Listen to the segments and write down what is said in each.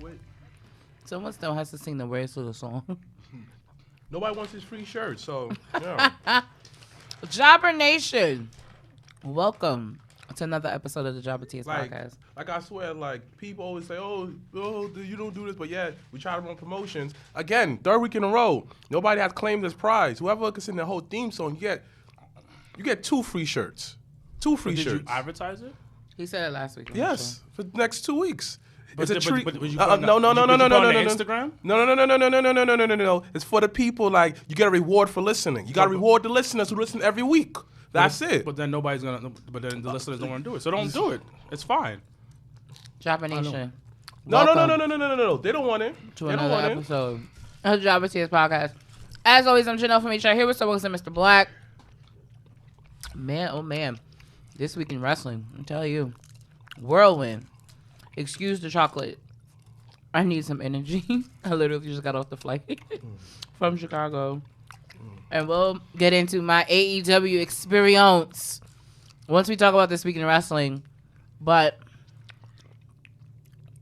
wait. Someone still has to sing the words to the song. Nobody wants his free shirt, so yeah. Jobber Nation, welcome to another episode of the Jobbertears podcast. Like I swear, like people always say, "Oh, you don't do this," but yeah, we try to run promotions again. Third week in a row, nobody has claimed this prize. Whoever can sing the whole theme song, you get 2 free shirts. 2 free shirts. Did you advertise it? He said it last week. Yes, for the next 2 weeks. But It's a treat. But you No. Instagram? No. It's for the people. Like you get a reward for listening. You got to reward the listeners who listen every week. That's it. But then nobody's gonna. But then the listeners don't want to do it. So don't do it. It's fine. Jobber Nation. No. They don't want it. To another episode of the Jobbertears podcast. As always, I'm Janelle from HR here with Wilkins and Mrblacc. Man, oh man, this week in wrestling, I'm telling you, whirlwind. Excuse the chocolate. I need some energy. I literally just got off the flight from Chicago. And we'll get into my AEW experience once we talk about this week in wrestling. But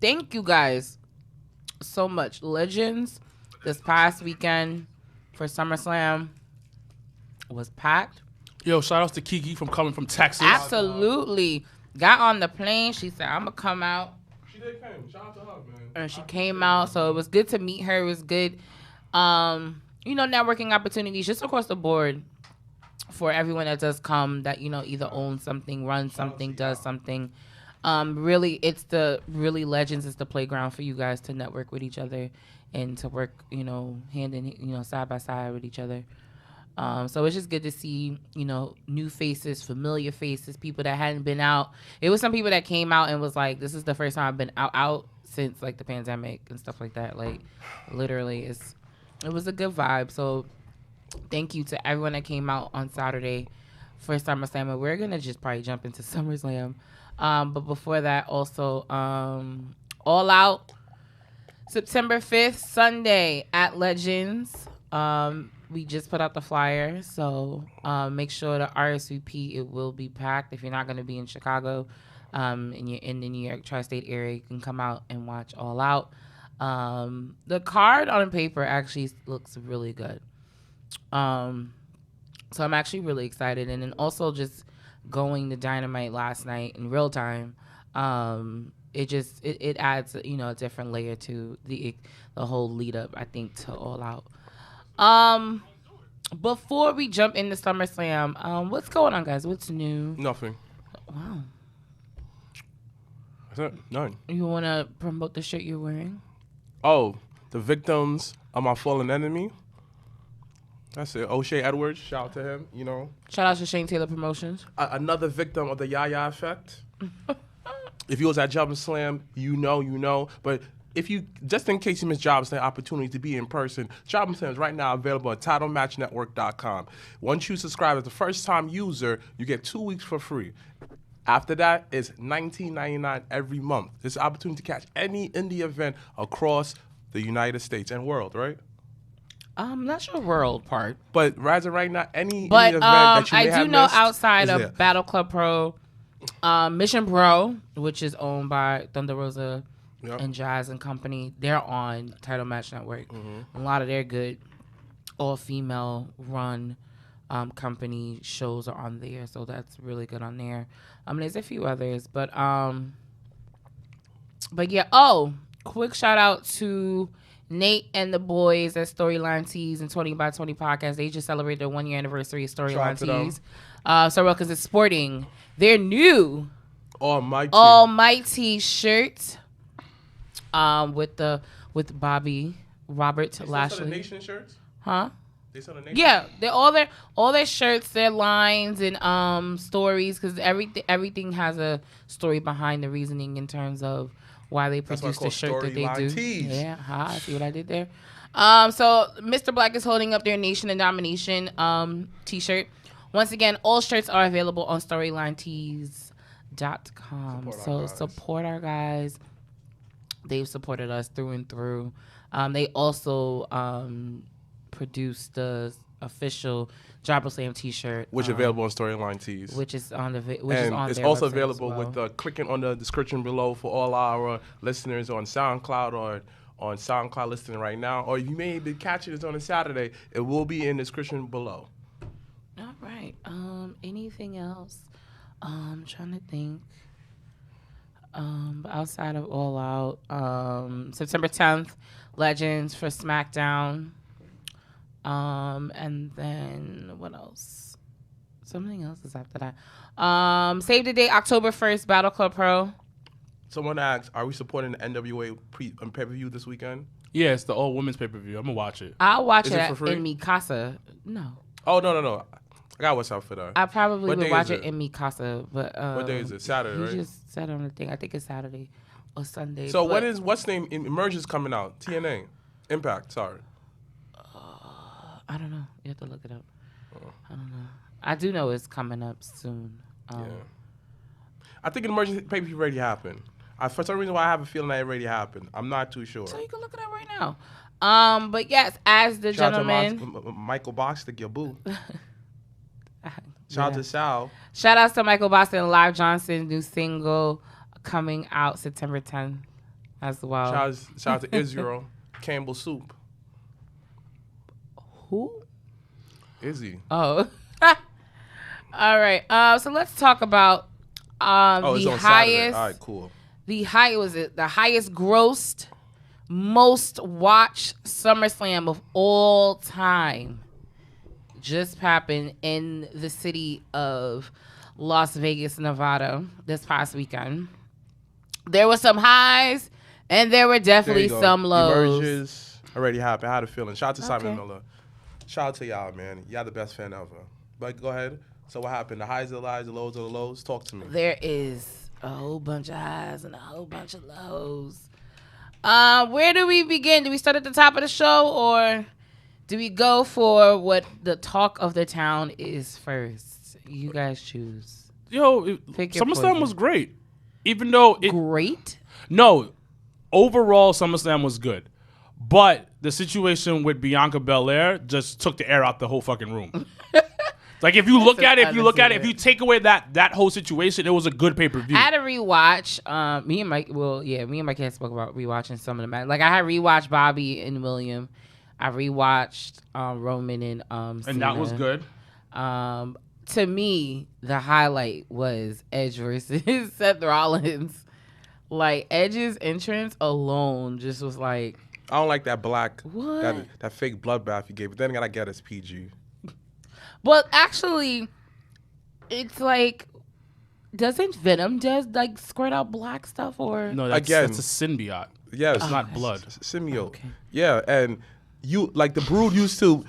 thank you guys so much. Legends this past weekend for SummerSlam was packed. Yo, shout outs to Kiki from coming from Texas. Absolutely. Got on the plane. She said, I'm going to come out. She did come. Shout out to her, man. And she came out. So it was good to meet her. It was good, networking opportunities just across the board for everyone that does come that, either owns something, runs something, does something. Really, Legends is the playground for you guys to network with each other and to work, hand in, side by side with each other. So it's just good to see, new faces, familiar faces, people that hadn't been out. It was some people that came out and was like, this is the first time I've been out since like the pandemic and stuff like that. Like literally it was a good vibe. So thank you to everyone that came out on Saturday for SummerSlam. And we're going to just probably jump into SummerSlam. But before that also, All Out September 5th, Sunday at Legends. We just put out the flyer, so make sure to RSVP. It will be packed. If you're not going to be in Chicago and you're in the New York tri-state area, you can come out and watch All Out. The card on paper actually looks really good. So I'm actually really excited. And then also just going to Dynamite last night in real time, it adds, a different layer to the whole lead up, I think, to All Out. Before we jump into SummerSlam, what's going on, guys? What's new? Nothing. Wow. None. You want to promote the shirt you're wearing? Oh, the victims of my fallen enemy. That's it. O'Shea Edwards, shout out to him, Shout out to Shane Taylor Promotions. Another victim of the Yaya effect. If you was at SummerSlam, you know. But if you, just in case you missed SummerSlam opportunity to be in person, SummerSlam is right now available at TitleMatchNetwork.com. Once you subscribe as a first-time user, you get 2 weeks for free. After that, it's $19.99 every month. It's an opportunity to catch any indie event across the United States and world, right? I'm not sure world part. But right now, any indie event that you may have I do know missed outside of there. Battle Club Pro, Mission Pro, which is owned by Thunder Rosa and Jazz and Company, they're on Title Match Network. Mm-hmm. A lot of their good all-female run company shows are on there, so that's really good on there. There's a few others, but yeah. Oh, quick shout out to Nate and the boys at Storyline Tees and 20 by 20 podcast. They just celebrated their 1 year anniversary of Storyline Tees. So Wilkins is sporting their new Almighty shirt with Bobby Robert Lashley. They sell the Nation shirts? Huh? They sell the Nation? Yeah, they're all their shirts, their lines and stories, because everything has a story behind the reasoning in terms of why they produced the shirt that they do. Tees. Yeah, see what I did there. So Mrblacc is holding up their Nation and Domination t-shirt. Once again, all shirts are available on StorylineTees.com. Support our guys. They've supported us through and through. They also produced the official Jobbertears t-shirt, which is available on Storyline Tees. which is on And it's their also website available as well. with clicking on the description below for all our listeners on SoundCloud or on SoundCloud listening right now. Or you may be catching this on a Saturday. It will be in the description below. All right. Anything else? Trying to think. Outside of All Out, September 10th, Legends for SmackDown. And then what else? Something else is after that. Save the date, October 1st, Battle Club Pro. Someone asked, are we supporting the NWA pay-per-view this weekend? Yeah, it's the all women's pay-per-view. I'm going to watch it. I'll watch Is it it for free? in Mikasa. No. Oh, no. I got what's up for that. I probably What would day watch is it in Mikasa. But, what day is it? Saturday, he right? just said on the thing. I think it's Saturday or Sunday. So but what's name Emergence coming out? TNA. Impact, sorry. I don't know. You have to look it up. I don't know. I do know it's coming up soon. Yeah. I think an Emergence pay-per-view already happened. For some reason why I have a feeling that it already happened. I'm not too sure. So you can look it up right now. But yes, as the Shout gentleman. out to Michael Boxton, your boo. Shout out Yeah. to Sal. Shout out to Michael Boston, Live Johnson, new single coming out September 10th as well. Shout out to Israel. Campbell Soup. Who? Izzy. Oh. All right. So let's talk about It's the on Saturday. highest. All right, cool. The highest grossed, most watched SummerSlam of all time just happened in the city of Las Vegas, Nevada this past weekend. There were some highs and there were There definitely you go. some lows. Emerges already happened. I had a feeling. Shout out to Simon Okay. Miller. Shout out to y'all, man. Y'all the best fan ever. But go ahead. So what happened? The highs are the highs, the lows are the lows. Talk to me. There is a whole bunch of highs and a whole bunch of lows. Where do we begin? Do we start at the top of the show or do we go for what the talk of the town is first? You guys choose. Yo, Pick your SummerSlam poison. was great. Even though Great. No, overall SummerSlam was good. But the situation with Bianca Belair just took the air out the whole fucking room. Like if you look at it, if you take away that whole situation, it was a good pay-per-view. I had to rewatch. Me and Mike had spoke about rewatching some of the matches. Like I had rewatched Bobby and William. I rewatched Roman and and that was Cena. good. To me, the highlight was Edge versus Seth Rollins. Like Edge's entrance alone just was like, I don't like that black, What? that fake bloodbath you gave. But then again, I get it's PG. but actually, it's like, doesn't Venom like squirt out black stuff or? No, that's Again. a symbiote. Yes. It's not blood. Symbiote. Okay. Yeah, and you like the Brood used to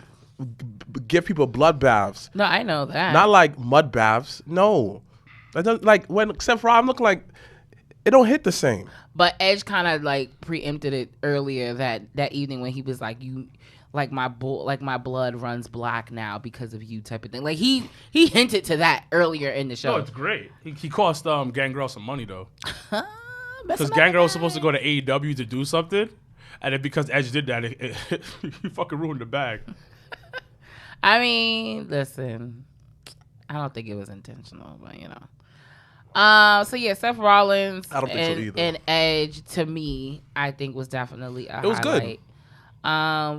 give people blood baths, No, I know that. not like mud baths. No, that doesn't, like when except for I'm looking like it don't hit the same. But Edge kind of like preempted it earlier that evening when he was like, "You, like my blood runs black now because of you," type of thing. Like he hinted to that earlier in the show. No, it's great. He cost Gangrel some money though, because Because Gangrel was supposed to go to AEW to do something, and then because Edge did that, he fucking ruined the bag. I mean, listen, I don't think it was intentional, but you know. So yeah, Seth Rollins I don't think so either. and Edge to me, I think was definitely a It was good. highlight.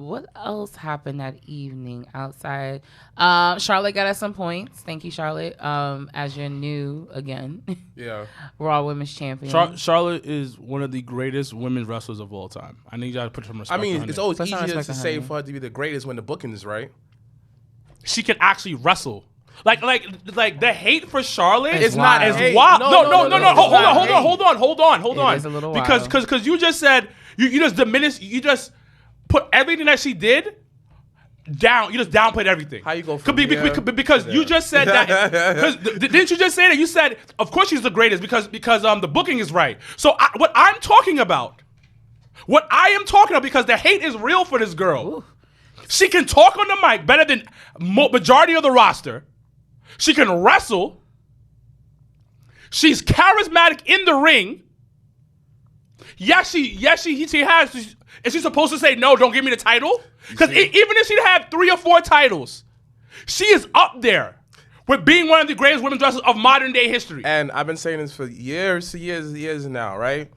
What else happened that evening outside? Charlotte got us some points. Thank you, Charlotte. As you're new again, Yeah. Raw Women's Champion. Charlotte is one of the greatest women's wrestlers of all time. I need y'all to put some respect I mean, on it's it. always Put some easier respect to on her say name. for her to be the greatest when the booking is right. She can actually wrestle. Like the hate for Charlotte It's is not wild. as Hate. wild. No, No. no, no, Hold it's not on. It is a little Because wild. you just said you just diminished. You just put everything that she did down. You just downplayed everything. How you go from Because here because to you there? just said that. Didn't you just say that? You said of course she's the greatest because the booking is right. So what I am talking about, because the hate is real for this girl. Ooh. She can talk on the mic better than majority of the roster. She can wrestle. She's charismatic in the ring. Yes, she has. Is she supposed to say no? Don't give me the title? Because even if she'd had 3 or 4 titles, She is up there with being one of the greatest women's wrestlers of modern day history. And I've been saying this for years now, right?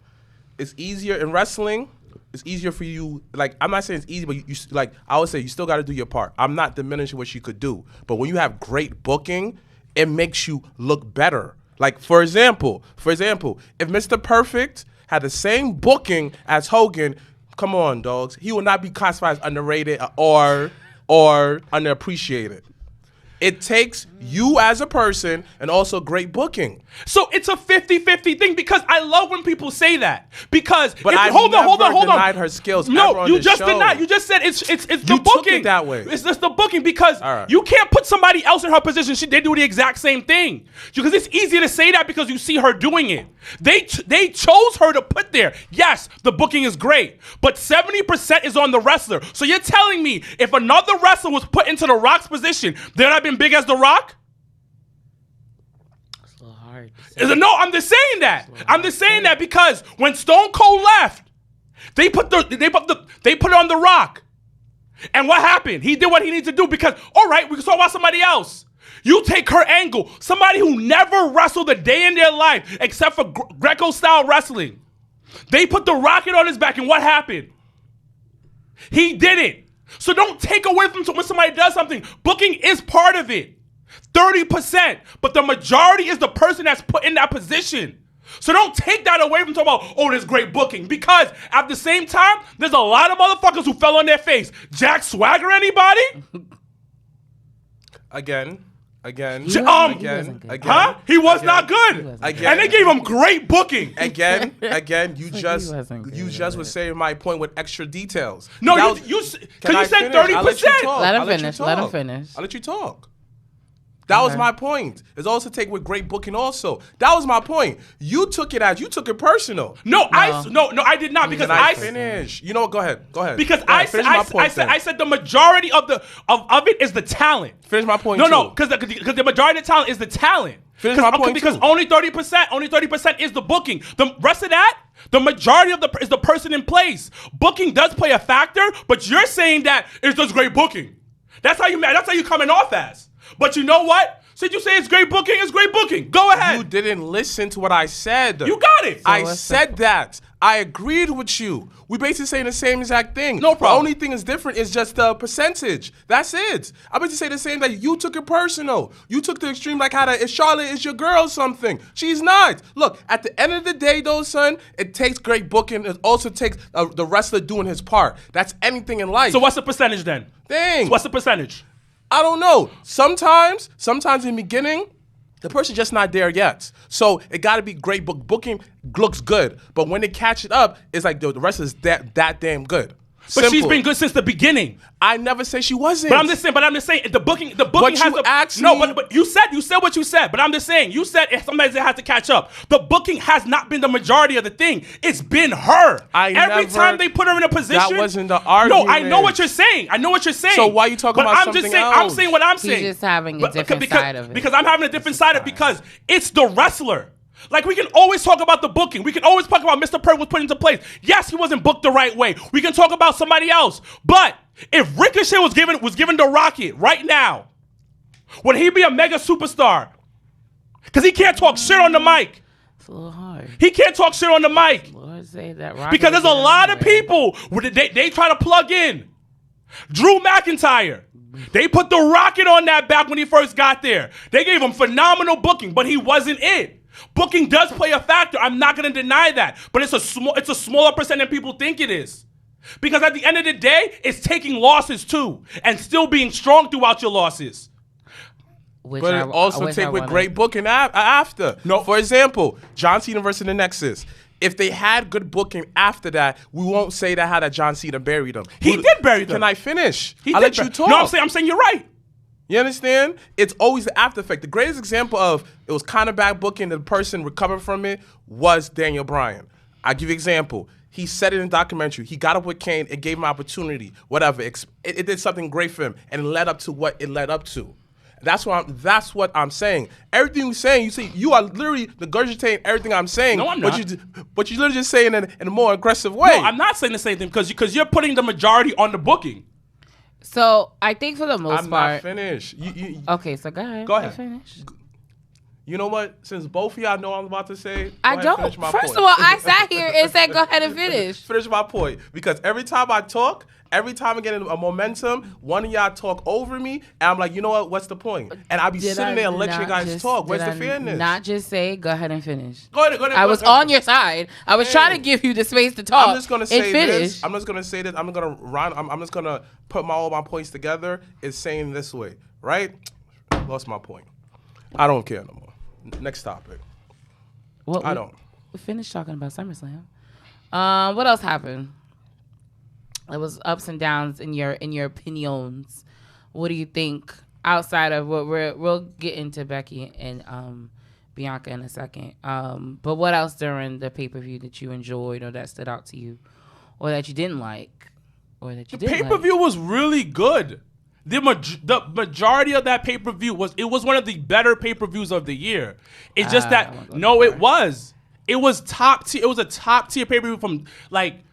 It's easier in wrestling. It's easier for you. Like, I'm not saying it's easy, but you like, I would say you still got to do your part. I'm not diminishing what she could do. But when you have great booking, it makes you look better. Like, for example, if Mr. Perfect had the same booking as Hogan, come on, dogs, he would not be classified as underrated or underappreciated. It takes you as a person and also great booking. So it's a 50-50 thing because I love when people say that. Because but I hold on. denied her skills. No, you just denied. You just said it's the you booking. Took it that way. It's just the booking because right. you can't put somebody else in her position. They do the exact same thing. Because it's easy to say that because you see her doing it. They chose her to put there. Yes, the booking is great, but 70% is on the wrestler. So you're telling me if another wrestler was put into The Rock's position, they'd have been big as The Rock? It's a little hard. No, I'm just saying that. I'm just saying that because when Stone Cold left, they put it on The Rock. And what happened? He did what he needed to do because, all right, we can talk about somebody else. You take her angle, somebody who never wrestled a day in their life except for Greco-style wrestling. They put the rocket on his back, and what happened? He did it. So don't take away from when somebody does something. Booking is part of it. 30%. But the majority is the person that's put in that position. So don't take that away from talking about, oh, there's great booking. Because at the same time, there's a lot of motherfuckers who fell on their face. Jack Swagger, anybody? Again. Huh? He was not good. And they gave him great booking. Again, you just was saying my point with extra details. No, you said 30%. Let him finish. I'll let you talk. That was my point. It's also take with great booking also. That was my point. You took it personal. No, I did not because I finish. You know what? Go ahead. Because I said the majority of it is the talent. Finish my point. No, because the majority of the talent is the talent. Finish my point because only 30% is the booking. The rest of that, the majority of is the person in place. Booking does play a factor, but you're saying that it's just great booking. That's how you coming off as. But you know what? Since you say it's great booking, it's great booking. Go ahead. You didn't listen to what I said. You got it. I said that. I agreed with you. We basically saying the same exact thing. No problem. The only thing is different is just the percentage. That's it. I basically say the same that you took it personal. You took the extreme like how that if Charlotte is your girl or something. She's not. Look, at the end of the day though, son, it takes great booking. It also takes the wrestler doing his part. That's anything in life. So what's the percentage then? Dang. What's the percentage? I don't know. Sometimes in the beginning, the person's just not there yet. So it got to be great booking looks good. But when they catch it up, it's like the rest is that damn good. But Simple. she's been good since the beginning. I never say she wasn't. But I'm just saying the booking but has you asked no, me, but you said what you said. But I'm just saying you said sometimes it has to catch up. The booking has not been the majority of the thing. It's been her. Every time they put her in a position. That wasn't the argument. No, I know what you're saying. So why are you talking about something else? I'm saying what I'm saying. He's just having a different side of it. Because I'm having a different side of it because it's the wrestler. Like, we can always talk about the booking. We can always talk about Mr. Perk was put into place. Yes, he wasn't booked the right way. We can talk about somebody else. But if Ricochet was given the Rocket right now, would he be a mega superstar? Because he can't talk shit on the mic. It's a little hard. He can't talk shit on the mic. Lord, say that because there's a lot of people, they try to plug in. Drew McIntyre. They put the Rocket on that back when he first got there. They gave him phenomenal booking, but he wasn't it. Booking does play a factor. I'm not going to deny that. But it's a smaller percent than people think it is. Because at the end of the day, it's taking losses too and still being strong throughout your losses. But it also take with great booking after. No. For example, John Cena versus the Nexus. If they had good booking after that, we won't say that John Cena buried them. He did bury them. Can I finish? I'll let you talk. No, I'm saying you're right. You understand? It's always the after effect. The greatest example of it was kind of bad booking, the person recovered from it was Daniel Bryan. I'll give you an example. He said it in the documentary. He got up with Kane. It gave him opportunity. Whatever. It did something great for him, and it led up to what it led up to. That's what I'm saying. Everything you're saying, you are literally regurgitating everything I'm saying. No, I'm not. But you're literally just saying it in a more aggressive way. No, I'm not saying the same thing because you're putting the majority on the booking. So I think for the most I'm part. not finished. Okay, so go ahead. Go ahead. Finish. You know what? Since both of y'all know what I'm about to say, I don't. finish my First point. of all, I sat here and said, "Go ahead and finish." Finish my point, because every time I talk, every time I get in a momentum, one of y'all talk over me, and I'm like, you know what? What's the point? And I be sitting there and let you guys talk. Where's the fairness? Not just say, "Go ahead and finish." Go ahead. I was on your side. I was trying to give you the space to talk. I'm just gonna say finish. this. I'm just gonna say this. I'm gonna run. I'm just gonna put all my points together. It's saying this way, right? Lost my point. I don't care no more. Next topic. Well, I don't. We finished talking about SummerSlam. What else happened? It was ups and downs in your opinions. What do you think outside of what we'll get into Becky and Bianca in a second. But what else during the pay-per-view that you enjoyed or that stood out to you, or that you didn't like, or that you did like? The pay-per-view was really good. The majority of that pay-per-view was one of the better pay-per-views of the year. It's just that it was top tier. It was a top tier pay-per-view from like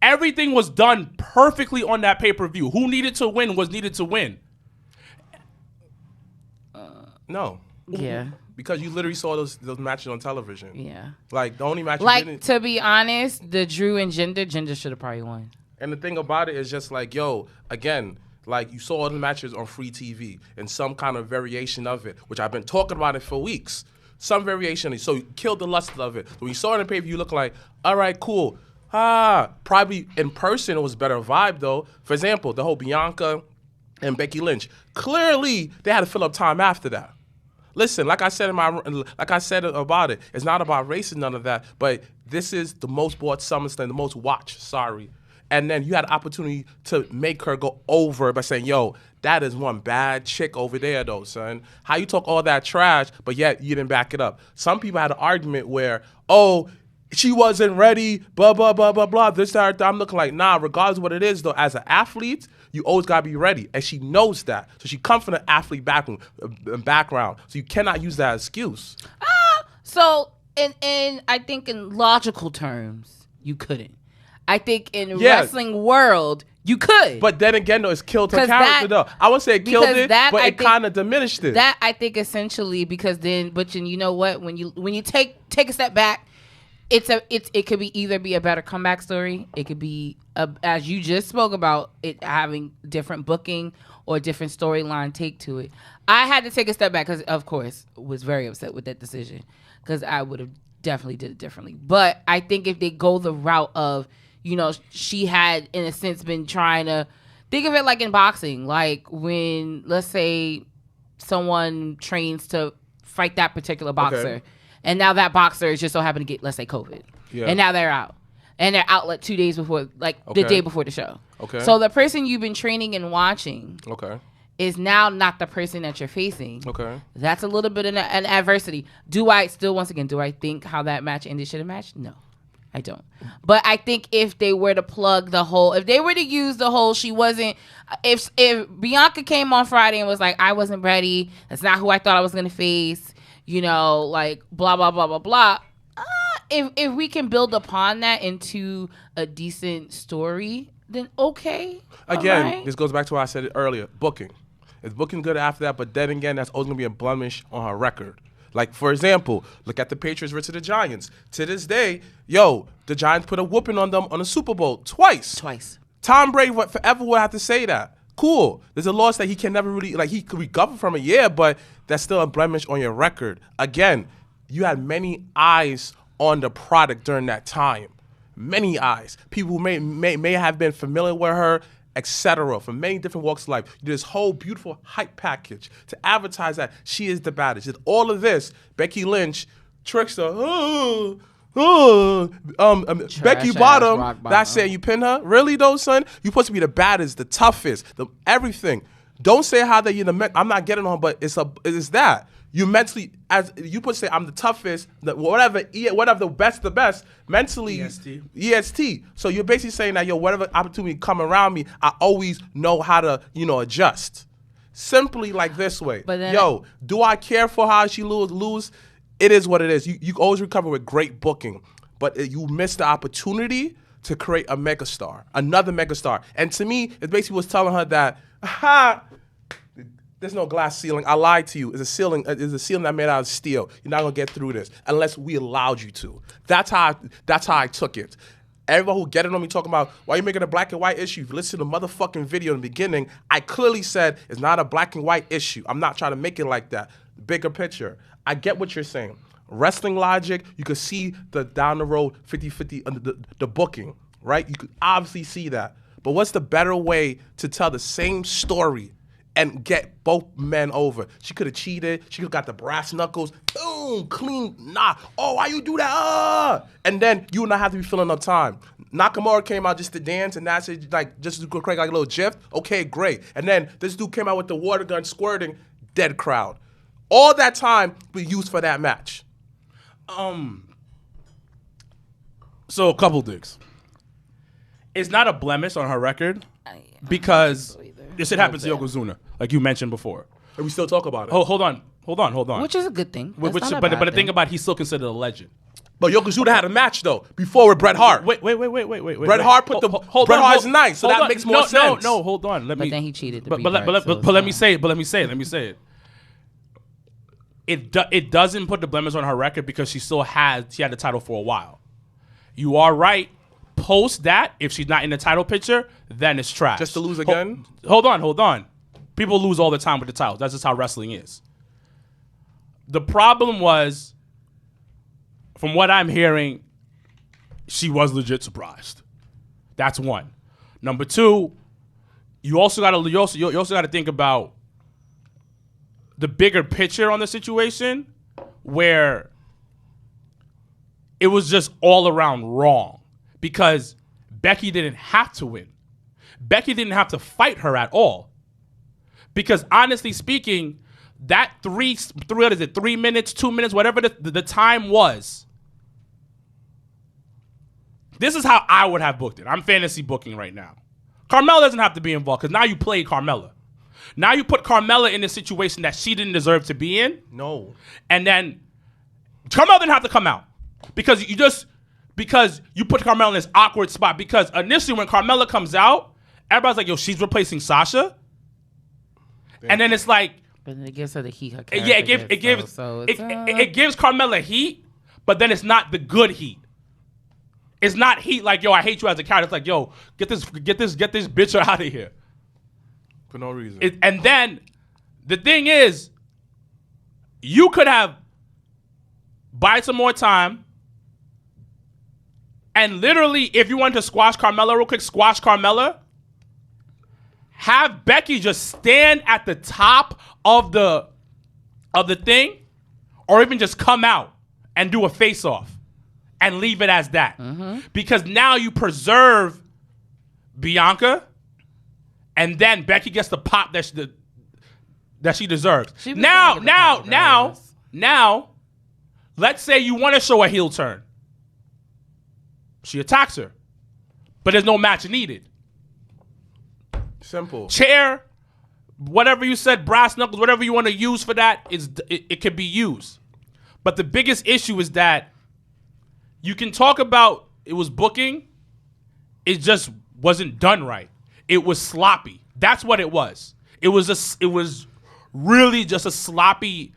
everything was done perfectly on that pay-per-view. Who needed to win was needed to win. No. Yeah. Because you literally saw those matches on television. Yeah. Like the only match. To be honest, the Drew and Jinder should have probably won. And the thing about it is just like, yo, again. Like, you saw all the matches on free TV and some kind of variation of it, which I've been talking about it for weeks. Some variation. So you killed the luster of it. When you saw it on pay-per-view, you look like, all right, cool. Probably in person it was better vibe, though. For example, the whole Bianca and Becky Lynch. Clearly, they had to fill up time after that. Listen, like I said about it, it's not about race and none of that, but this is the most bought SummerSlam, the most watched, sorry. And then you had an opportunity to make her go over by saying, yo, that is one bad chick over there, though, son. How you talk all that trash, but yet you didn't back it up. Some people had an argument where, oh, she wasn't ready, blah, blah, blah, blah, blah. This, that, I'm looking like, nah, regardless of what it is, though, as an athlete, you always got to be ready. And she knows that. So she comes from an athlete background. So you cannot use that excuse. So, in I think in logical terms, you couldn't. I think in wrestling world, you could. But then again, though, it's killed her character, though. I wouldn't say it killed it, but it kind of diminished it. That, I think, essentially, because then, but you know what? When you take a step back, it could be either be a better comeback story. It could be, as you just spoke about, it having different booking or different storyline take to it. I had to take a step back because, of course, was very upset with that decision because I would have definitely did it differently. But I think if they go the route of, you know, she had, in a sense, been trying to think of it like in boxing. Like when, let's say, someone trains to fight that particular boxer, and now that boxer just so happened to get, let's say, COVID. Yeah. And now they're out. And they're out like 2 days before, like the day before the show. Okay. So the person you've been training and watching is now not the person that you're facing. Okay. That's a little bit of an adversity. Do I think how that match ended should have matched? No. I don't. But I think if they were to if they were to use the whole she wasn't, if Bianca came on Friday and was like, I wasn't ready, that's not who I thought I was going to face, you know, like blah, blah, blah, blah, blah. If we can build upon that into a decent story, then okay. Again, this goes back to what I said earlier, booking. It's booking good after that, but then again, that's always going to be a blemish on her record. Like, for example, look at the Patriots versus the Giants. To this day, the Giants put a whooping on them on the Super Bowl twice. Tom Brady forever will have to say that. Cool. There's a loss that he can never really, he could recover from it, but that's still a blemish on your record. Again, you had many eyes on the product during that time. Many eyes. People who may have been familiar with her, etc. from many different walks of life. You did this whole beautiful hype package to advertise that she is the baddest. Did all of this, Becky Lynch, Trickster, Becky Bottom, that's saying you pin her? Really though, son? You're supposed to be the baddest, the toughest, the everything. Don't say how that you're the I'm not getting on, but it's that. You mentally, as you put say, I'm the toughest, whatever the best, mentally, EST. So you're basically saying that, whatever opportunity come around me, I always know how to, adjust. Simply like this way. But then, do I care for how she lose? It is what it is. You always recover with great booking, but you miss the opportunity to create a megastar, another megastar. And to me, it basically was telling her that, Ha! There's no glass ceiling. I lied to you. It's a ceiling. It's a ceiling that made out of steel. You're not gonna get through this unless we allowed you to. That's how I took it. Everyone who getting on me talking about why you making a black and white issue. If you listen to the motherfucking video in the beginning, I clearly said it's not a black and white issue. I'm not trying to make it like that. Bigger picture. I get what you're saying. Wrestling logic, you could see the down the road 50-50 the booking, right? You could obviously see that. But what's the better way to tell the same story and get both men over? She could have cheated. She could have got the brass knuckles. Boom, clean. Nah. Oh, why you do that? And then you and I have to be filling up time. Nakamura came out just to dance, and that's it, like just to create like a little gif. Okay, great. And then this dude came out with the water gun squirting. Dead crowd. All that time we used for that match. So a couple things. It's not a blemish on her record because this shit happens to Yokozuna, like you mentioned before. And we still talk about it. Hold on. Which is a good thing. But the thing about it, he's still considered a legend. But Yokozuna had a match though before with Bret Hart. Wait. Bret Hart put Bret Hart's nice, so that makes more sense. No, hold on. But then he cheated. But let me say it. It doesn't put the blemish on her record because she had the title for a while. You are right. Post that, if she's not in the title picture, then it's trash. Just to lose again? Hold on. People lose all the time with the titles. That's just how wrestling is. The problem was, from what I'm hearing, she was legit surprised. That's one. Number two, you also got to think about the bigger picture on the situation, where it was just all around wrong. Because Becky didn't have to win. Becky didn't have to fight her at all. Because honestly speaking, that 3 minutes, 2 minutes, whatever the time was, this is how I would have booked it. I'm fantasy booking right now. Carmella doesn't have to be involved because now you played Carmella. Now you put Carmella in a situation that she didn't deserve to be in. No. And then Carmella didn't have to come out because you put Carmella in this awkward spot. Because initially when Carmella comes out, everybody's like, yo, she's replacing Sasha. Damn. And then it's like, but then it gives her the heat. Her yeah, it gives Carmella heat, but then it's not the good heat. It's not heat like, yo, I hate you as a character. It's like, yo, get this bitch out of here. For no reason. And then the thing is, you could have bought some more time. And literally, if you wanted to squash Carmella real quick, squash Carmella. Have Becky just stand at the top of the thing, or even just come out and do a face-off and leave it as that. Mm-hmm. Because now you preserve Bianca, and then Becky gets the pop that she deserves. Now, let's say you want to show a heel turn. She attacks her, but there's no match needed. Simple. Chair, whatever you said, brass knuckles, whatever you want to use for that, it could be used. But the biggest issue is that you can talk about it was booking, it just wasn't done right. It was sloppy. That's what it was. It was really just sloppy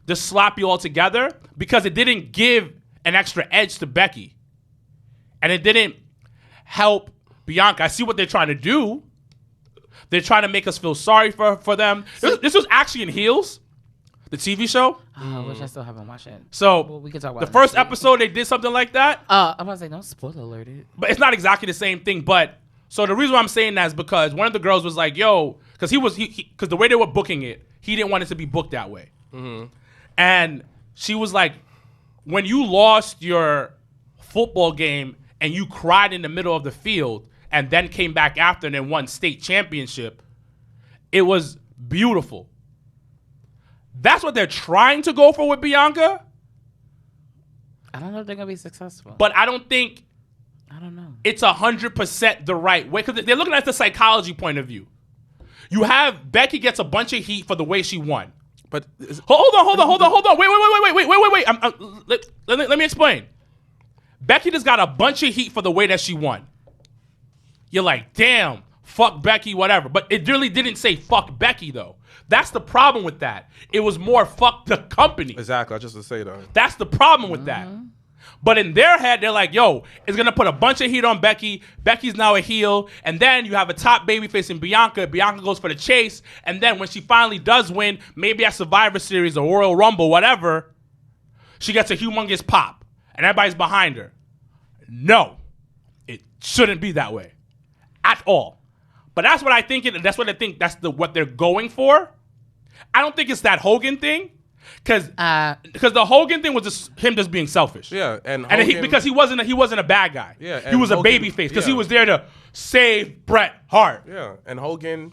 altogether, because it didn't give an extra edge to Becky. And it didn't help Bianca. I see what they're trying to do. They're trying to make us feel sorry for them. This was actually in Heels, the TV show. Oh, which I still haven't watched it. So we can talk about the first episode, they did something like that. I'm about to say, don't spoiler alert it. But it's not exactly the same thing. But so the reason why I'm saying that is because one of the girls was like, yo, because because the way they were booking it, he didn't want it to be booked that way. Mm-hmm. And she was like, when you lost your football game and you cried in the middle of the field and then came back after and then won state championship, it was beautiful. That's what they're trying to go for with Bianca. I don't know if they're going to be successful. But I don't know. It's 100% the right way, because they're looking at the psychology point of view. You have Becky gets a bunch of heat for the way she won. But hold on. Wait. Let me explain. Becky just got a bunch of heat for the way that she won. You're like, damn, fuck Becky, whatever. But it really didn't say fuck Becky, though. That's the problem with that. It was more fuck the company. Exactly. I just to say that. That's the problem with that. But in their head, they're like, yo, it's going to put a bunch of heat on Becky. Becky's now a heel. And then you have a top baby facing Bianca. Bianca goes for the chase. And then when she finally does win, maybe at Survivor Series or Royal Rumble, whatever, she gets a humongous pop. And everybody's behind her. No, it shouldn't be that way at all. But that's what I think. That's what I think. That's what they're going for. I don't think it's that Hogan thing. Because the Hogan thing was just him just being selfish. Yeah, and because he wasn't a bad guy. Yeah, he was a baby face because he was there to save Bret Hart. Yeah, and the Hogan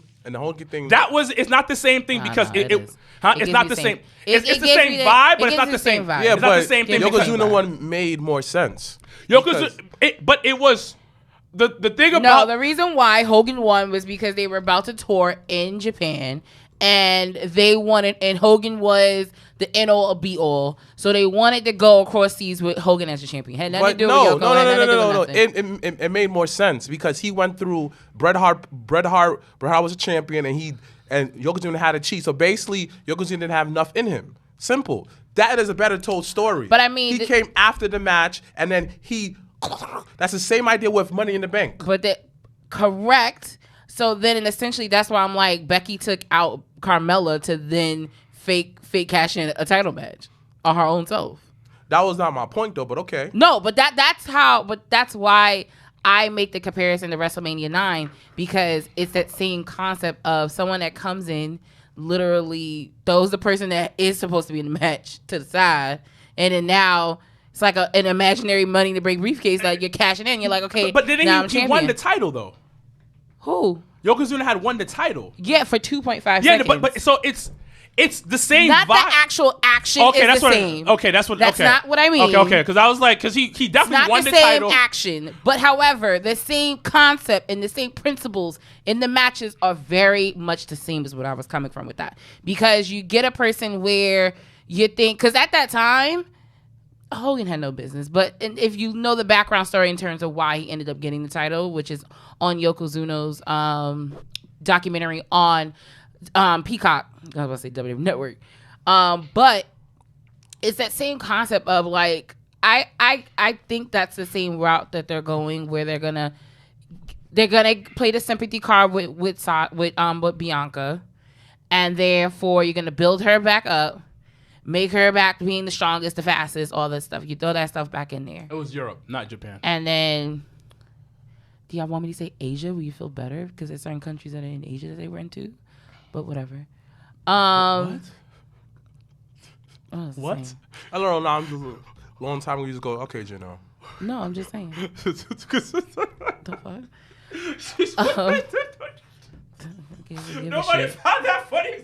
thing. It's not the same thing because it's not the same. It's the same vibe, but it's not the same vibe. Yeah, it's not the same thing. Yokozuna one made more sense. But it was the thing about the reason why Hogan won was because they were about to tour in Japan. And they wanted, and Hogan was the end all be all, so they wanted to go across seas with Hogan as the champion. Had nothing to do with Yoko. No. It made more sense because he went through Bret Hart was a champion, and Yokozuna had a cheat. So basically, Yokozuna didn't have enough in him. Simple. That is a better told story. But I mean, he came after the match, and then that's the same idea with Money in the Bank. But correct. So then, essentially, that's why I'm like, Becky took out Carmella to then fake cash in a title match on her own self. That was not my point, though. But okay. No, but that's why I make the comparison to WrestleMania 9 because it's that same concept of someone that comes in, literally throws the person that is supposed to be in the match to the side, and then now it's like an imaginary Money to Break briefcase, like you're cashing in. You're like, okay, but then he won the title though. Who? Yokozuna had won the title. Yeah, for 2.5 seconds. Yeah, but so it's the same not vibe. The actual action is that's the same. That's not what I mean. Okay, because I was like, because he definitely won the title. Not the same action, but however, the same concept and the same principles in the matches are very much the same as what I was coming from with that. Because you get a person where you think, because at that time, Hogan had no business, but if you know the background story in terms of why he ended up getting the title, which is on Yokozuna's documentary on Peacock, I was about to say WWE Network, but it's that same concept of like I think that's the same route that they're going, where they're gonna play the sympathy card with Bianca, and therefore you're gonna build her back up. Make her back being the strongest, the fastest, all that stuff. You throw that stuff back in there. It was Europe, not Japan. And then, do y'all want me to say Asia? Will you feel better? Because there's certain countries that are in Asia that they went to. But whatever. What? What? I don't know. I'm just a long time ago. You just go, okay, Gino. No, I'm just saying. The fuck? Nobody found that funny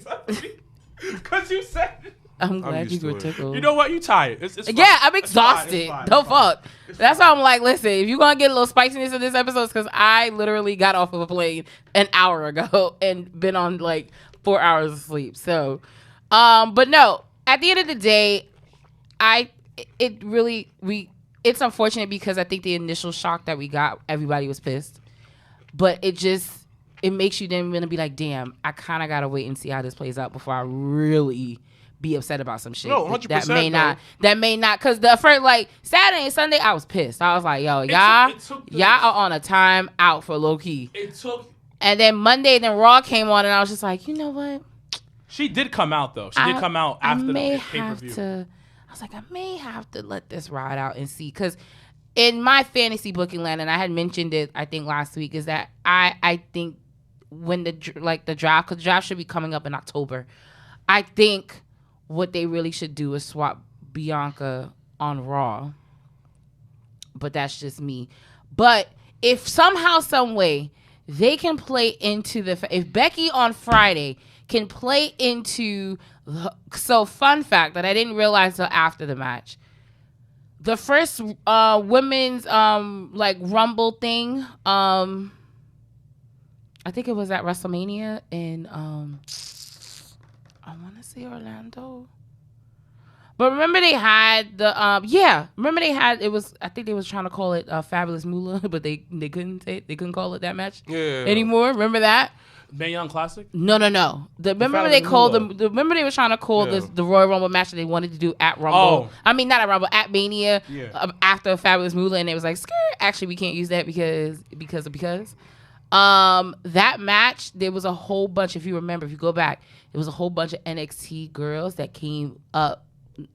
because you said it. I'm glad you were tickled. You know what? You tired. It's yeah, I'm exhausted. The fuck. That's why I'm like, listen, if you're going to get a little spiciness in this episode, because I literally got off of a plane an hour ago and been on like 4 hours of sleep. So, but no, at the end of the day, it's unfortunate because I think the initial shock that we got, everybody was pissed. But it makes you then really be like, damn, I kind of got to wait and see how this plays out before I really be upset about some shit. No, 100%. That may not, because the first, like, Saturday and Sunday, I was pissed. I was like, yo, y'all are on a time out for low key. And then Monday, then Raw came on, and I was just like, you know what? She did come out, though. She did come out after the pay-per-view. I was like, I may have to let this ride out and see, because in my fantasy booking land, and I had mentioned it, I think, last week, is that I think when the draft, because the draft should be coming up in October, I think what they really should do is swap Bianca on Raw. But that's just me. But if somehow, some way, they can play into if Becky on Friday can play into, so fun fact that I didn't realize until after the match, the first women's like Rumble thing, I think it was at WrestleMania in I want to say Orlando. But remember they had the remember they had it was I think they was trying to call it Fabulous Moolah, but they couldn't call it that match anymore. Remember that? Mae Young Classic? No. Remember they called them. Remember they were trying to call this the Royal Rumble match that they wanted to do at Rumble. Oh. I mean, not at Rumble, at Mania. After Fabulous Moolah, and it was like, skirt. Actually, we can't use that because. That match, there was a whole bunch. If you remember, if you go back, there was a whole bunch of NXT girls that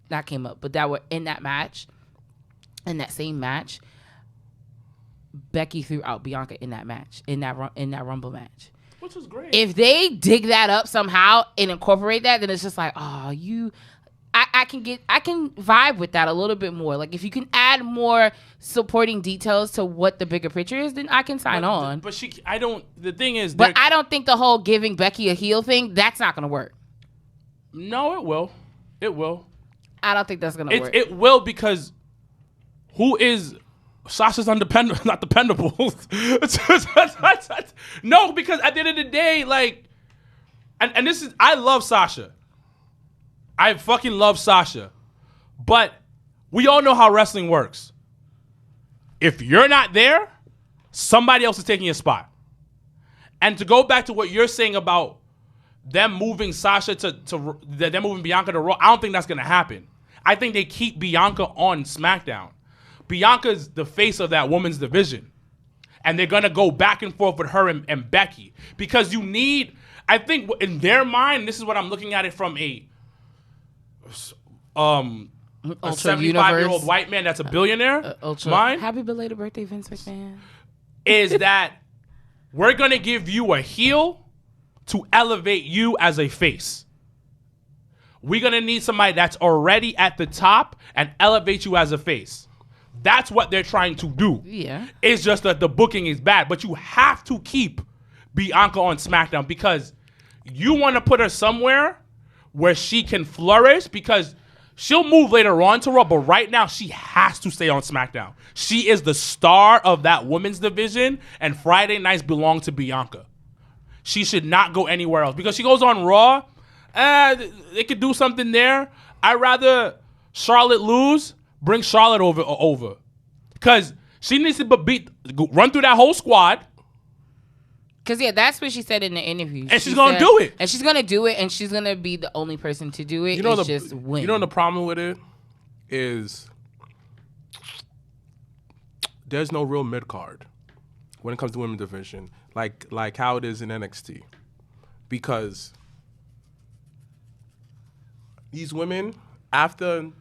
that were in that match. In that same match, Becky threw out Bianca in that match, in that Rumble match. Which was great. If they dig that up somehow and incorporate that, then it's just like, I can vibe with that a little bit more. Like if you can add more supporting details to what the bigger picture is, then I can sign on. But the thing is, but I don't think the whole giving Becky a heel thing, that's not gonna work. No, it will. It will. I don't think that's gonna work. It will because who is Sasha's not dependable. No, because at the end of the day, like, and this is, I love Sasha. I fucking love Sasha. But we all know how wrestling works. If you're not there, somebody else is taking your spot. And to go back to what you're saying about them moving Sasha them moving Bianca to Raw, I don't think that's going to happen. I think they keep Bianca on SmackDown. Bianca's the face of that women's division. And they're going to go back and forth with her and Becky. Because you need, I think in their mind, this is what I'm looking at it from a 75-year-old white man that's a billionaire mind. Happy belated birthday, Vince McMahon. Is that we're going to give you a heel to elevate you as a face. We're going to need somebody that's already at the top and elevate you as a face. That's what they're trying to do. Yeah. It's just that the booking is bad. But you have to keep Bianca on SmackDown because you want to put her somewhere where she can flourish because she'll move later on to Raw, but right now she has to stay on SmackDown. She is the star of that women's division, and Friday nights belong to Bianca. She should not go anywhere else because she goes on Raw. They could do something there. I'd rather Charlotte lose. Bring Charlotte over. Because she needs to run through that whole squad. Because, that's what she said in the interview. And she's going to do it. And she's going to do it, and she's going to be the only person to do it. Just win. You know the problem with it is there's no real mid-card when it comes to women's division, like how it is in NXT. Because these women, after...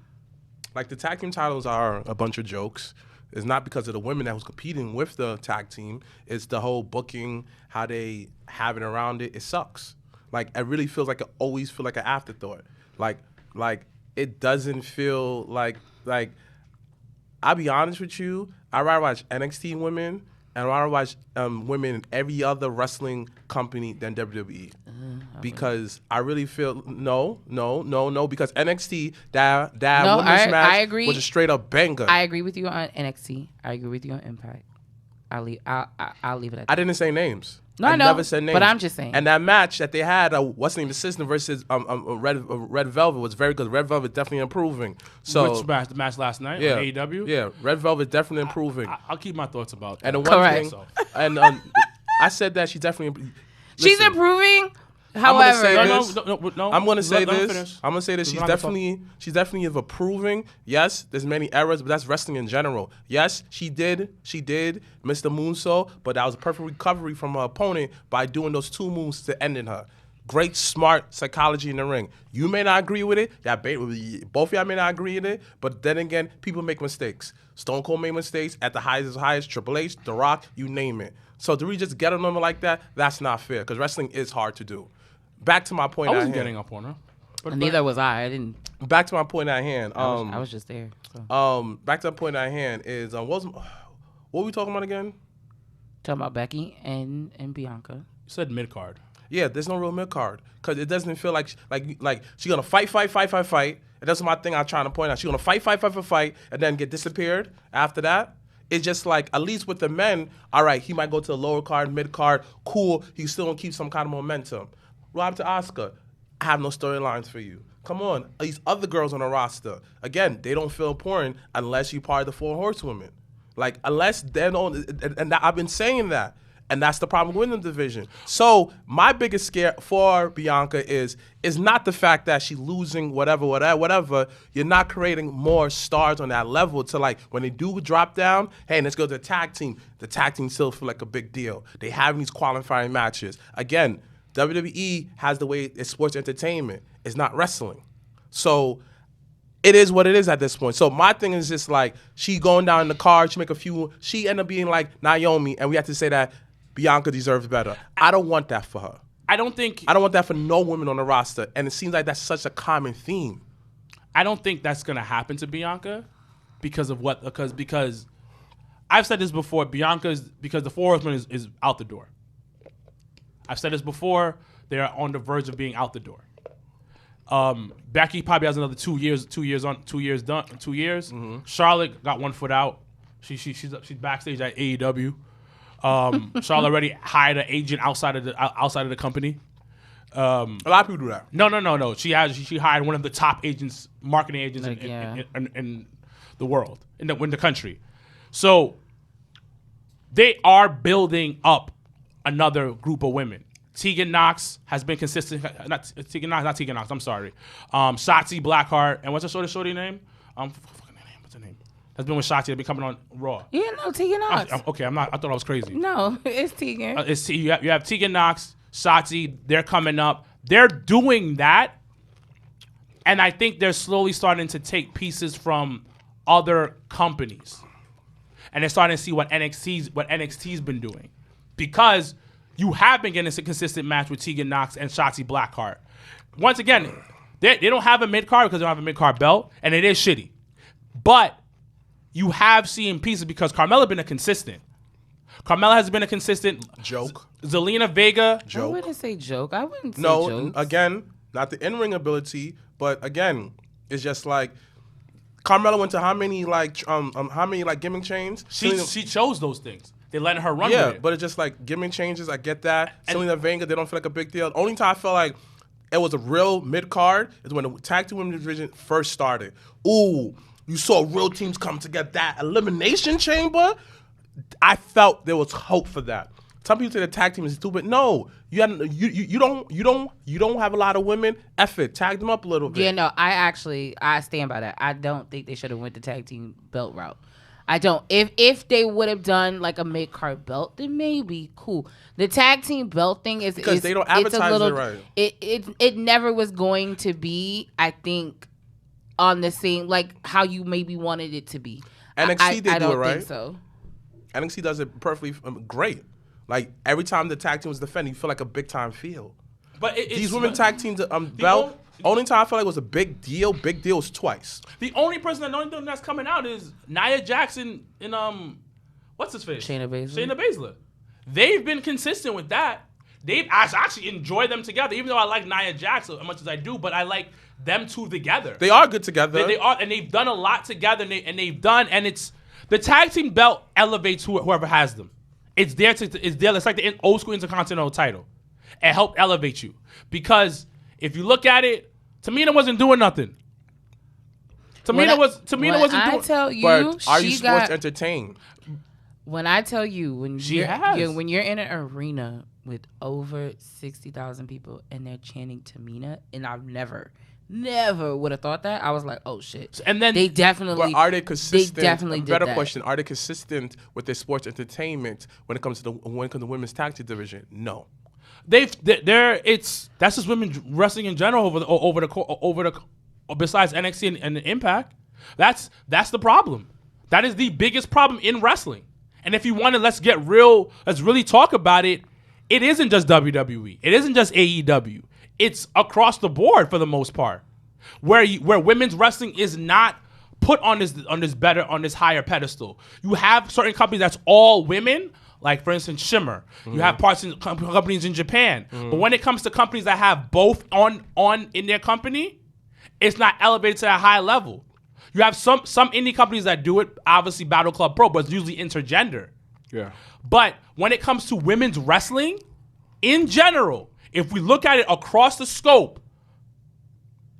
Like, the tag team titles are a bunch of jokes. It's not because of the women that was competing with the tag team. It's the whole booking, how they have it around it. It sucks. Like, it really feels like it always feel like an afterthought. Like it doesn't feel like I'll be honest with you, I'd rather watch NXT women and I'd rather watch women in every other wrestling company than WWE. Because I really feel no. Because NXT that women's match was a straight up banger. I agree with you on NXT. I agree with you on Impact. I'll leave it at that. I didn't say names. No, I know, never said names. but I'm just saying. And that match that they had, what's the name, the System versus Red Velvet was very good. Red Velvet definitely improving. So which match? The match last night on AEW? Yeah, Red Velvet definitely improving. I'll keep my thoughts about that. And the one Correct. thing, and I said that she definitely. She's improving. However, I'm gonna say this. She's definitely improving. Yes, there's many errors, but that's wrestling in general. Yes, she did miss the moonsault, but that was a perfect recovery from her opponent by doing those two moves to ending her. Great, smart psychology in the ring. You may not agree with it. Both of y'all may not agree with it, but then again, people make mistakes. Stone Cold made mistakes at the highest. Triple H, The Rock, you name it. So to really just get on them like that, that's not fair because wrestling is hard to do. Back to my point. I wasn't getting up on her. But neither was I. I didn't. Back to my point at hand. I was just there. So. Back to the point at hand is what were we talking about again? Talking about Becky and Bianca. You said mid card. Yeah, there's no real mid card because it doesn't feel like she's gonna fight. And that's my thing I'm trying to point out. She's gonna fight, and then get disappeared after that. It's just like, at least with the men, all right, he might go to the lower card, mid card, cool. He still gonna keep some kind of momentum. Rob to Asuka, I have no storylines for you. Come on, these other girls on the roster. Again, they don't feel important unless you're part of the 4 horsewomen. Like, unless they don't, and I've been saying that. And that's the problem with the division. So my biggest scare for Bianca is not the fact that she's losing whatever. You're not creating more stars on that level to, like, when they do drop down, hey, let's go to the tag team. The tag team still feel like a big deal. They have these qualifying matches. Again, WWE has the way it's sports entertainment. It's not wrestling. So it is what it is at this point. So my thing is just like, she going down in the card, she end up being like Naomi, and we have to say that Bianca deserves better. I don't want that for her. I don't want that for no women on the roster. And it seems like that's such a common theme. I don't think that's gonna happen to Bianca because I've said this before. Because the 4 horsemen is out the door. I've said this before. They are on the verge of being out the door. Becky probably has another 2 years. 2 years done. 2 years. Mm-hmm. Charlotte got 1 foot out. She's backstage at AEW. Charlotte already hired an agent outside of the company. A lot of people do that. No. She hired one of the top agents, marketing agents in the world, in the country. So they are building up another group of women. Tegan Knox has been consistent. Not Tegan Knox. I'm sorry. Shotzi Blackheart, and what's her shorty name? What's her name? Has been with Shotzi. They've been coming on Raw. Yeah, no, Tegan Knox. Okay, I'm not. I thought I was crazy. No, it's Tegan. You have Tegan Knox, Shotzi. They're coming up. They're doing that, and I think they're slowly starting to take pieces from other companies, and they're starting to see what NXT's been doing, because you have been getting a consistent match with Tegan Knox and Shotzi Blackheart. Once again, they don't have a mid card because they don't have a mid card belt, and it is shitty, but you have seen pieces because Carmella been a consistent. Carmella has been a consistent joke. Zelina Vega. Joke. I wouldn't say joke. I wouldn't say joke. jokes. Again, not the in-ring ability, but again, it's just like Carmella went to how many gimmick chains? She chose those things. They letting her run with it. But it's just like gimmick changes. I get that. Zelina Vega, they don't feel like a big deal. Only time I felt like it was a real mid-card is when the tag team women's division first started. Ooh. You saw real teams come together. That elimination chamber, I felt there was hope for that. Some people say the tag team is stupid. No, you don't have a lot of women. F it, tag them up a little bit. Yeah, no, I stand by that. I don't think they should have went the tag team belt route. I don't. If they would have done like a mid card belt, then maybe cool. The tag team belt thing is because they don't advertise it right. It never was going to be, I think, on the same, like how you maybe wanted it to be. NXT I do don't it right. think so. NXT does it perfectly great. Like every time the tag team was defending, you feel like a big time feel. But these women tag teams belt. Only time I felt like it was a big deal was twice. The only person that's coming out is Nia Jackson and what's his face? Shayna Baszler. They've been consistent with that. I actually enjoy them together, even though I like Nia Jackson as much as I do, but I like them two together. They are good together. They are, and they've done a lot together, and it's the tag team belt elevates whoever has them. It's there. It's like the old school Intercontinental title. It helped elevate you because if you look at it, Tamina wasn't doing nothing. Tamina wasn't doing. I tell you, but are you sports entertained? When I tell you, when you're in an arena with over 60,000 people and they're chanting Tamina, and I've never would have thought that. I was like, oh shit. And then they definitely. But are they consistent? They definitely did that. Question: are they consistent with their sports entertainment when it comes to the women's tag team division? No. That's just women wrestling in general over the besides NXT and Impact. That's the problem. That is the biggest problem in wrestling. And if you want to, let's really talk about it. It isn't just WWE. It isn't just AEW. It's across the board for the most part, where women's wrestling is not put on this higher pedestal. You have certain companies that's all women, like for instance Shimmer. Mm-hmm. You have companies in Japan, but when it comes to companies that have both on in their company, it's not elevated to that high level. You have some indie companies that do it, obviously Battle Club Pro, but it's usually intergender. Yeah. But when it comes to women's wrestling, in general, if we look at it across the scope,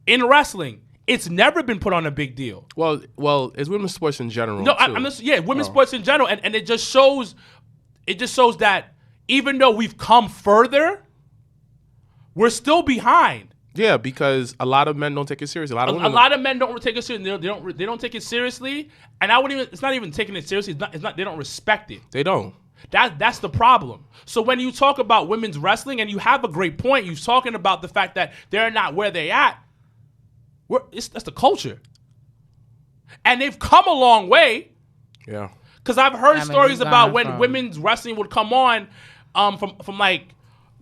in wrestling, it's never been put on a big deal. Well, it's women's sports in general. No, too. Women's sports in general, and it just shows that even though we've come further, we're still behind. Yeah, because a lot of men don't take it seriously. A lot of men don't take it seriously. They don't take it seriously, and it's not even taking it seriously. It's not. They don't respect it. They don't. That's the problem. So when you talk about women's wrestling, and you have a great point, you're talking about the fact that they're not where they at. That's the culture, and they've come a long way. Yeah. Because I've heard stories about when women's wrestling would come on, from like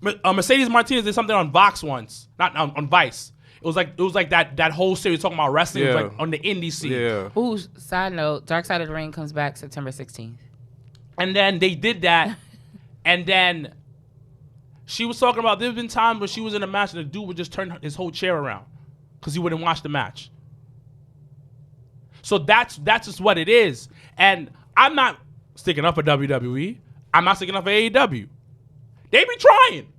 Mercedes Martinez did something on Vox once, not on Vice. It was like that whole series talking about wrestling. It was like on the indie scene. Yeah. Ooh, side note, Dark Side of the Ring comes back September 16th. And then they did that, and then she was talking about there's been times where she was in a match and the dude would just turn his whole chair around because he wouldn't watch the match. So that's just what it is. And I'm not sticking up for WWE. I'm not sticking up for AEW. They be trying.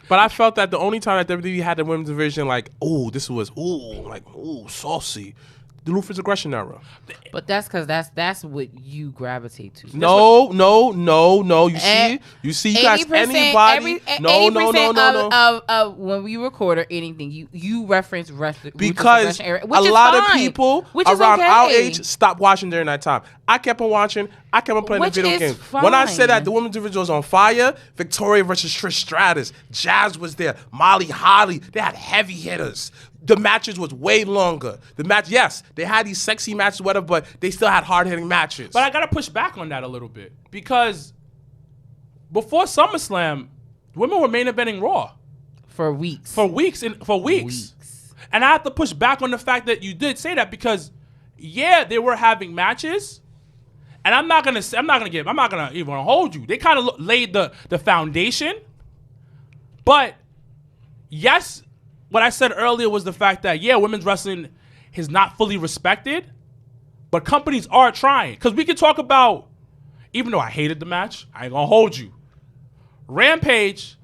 But I felt that the only time that WWE had the women's division, like, saucy. The Ruthless Aggression era. But that's because that's what you gravitate to. No. You see, you guys, anybody. No. When we record or anything, you reference wrestling because era, a lot of people around our age stopped watching during that time. I kept on watching. I kept on playing the video games. Fine. When I said that the women's division was on fire, Victoria versus Trish Stratus, Jazz was there, Molly Holly, they had heavy hitters. The matches was way longer. Yes, they had these sexy matches, whatever, but they still had hard-hitting matches. But I gotta push back on that a little bit because before SummerSlam, women were main eventing Raw for weeks. And I have to push back on the fact that you did say that because, yeah, they were having matches, and I'm not gonna even hold you. They kind of laid the foundation, but yes. What I said earlier was the fact that, yeah, women's wrestling is not fully respected, but companies are trying. Because we could talk about, even though I hated the match, I ain't going to hold you. Rampage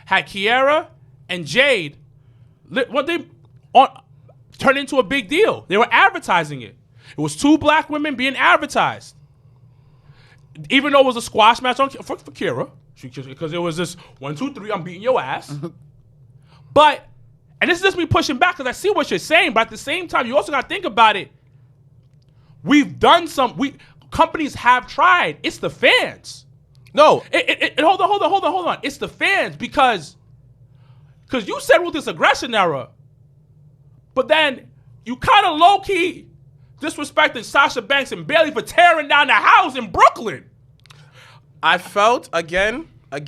had Kiera and Jade, turned into a big deal. They were advertising it. It was 2 black women being advertised. Even though it was a squash match for Kiera, because it was this 1, 2, 3, I'm beating your ass. But... and this is just me pushing back because I see what you're saying, but at the same time, you also got to think about it. We've done companies have tried. It's the fans. No. Hold on. It's the fans because you said with this aggression era, but then you kind of low-key disrespecting Sasha Banks and Bayley for tearing down the house in Brooklyn. I felt, again, I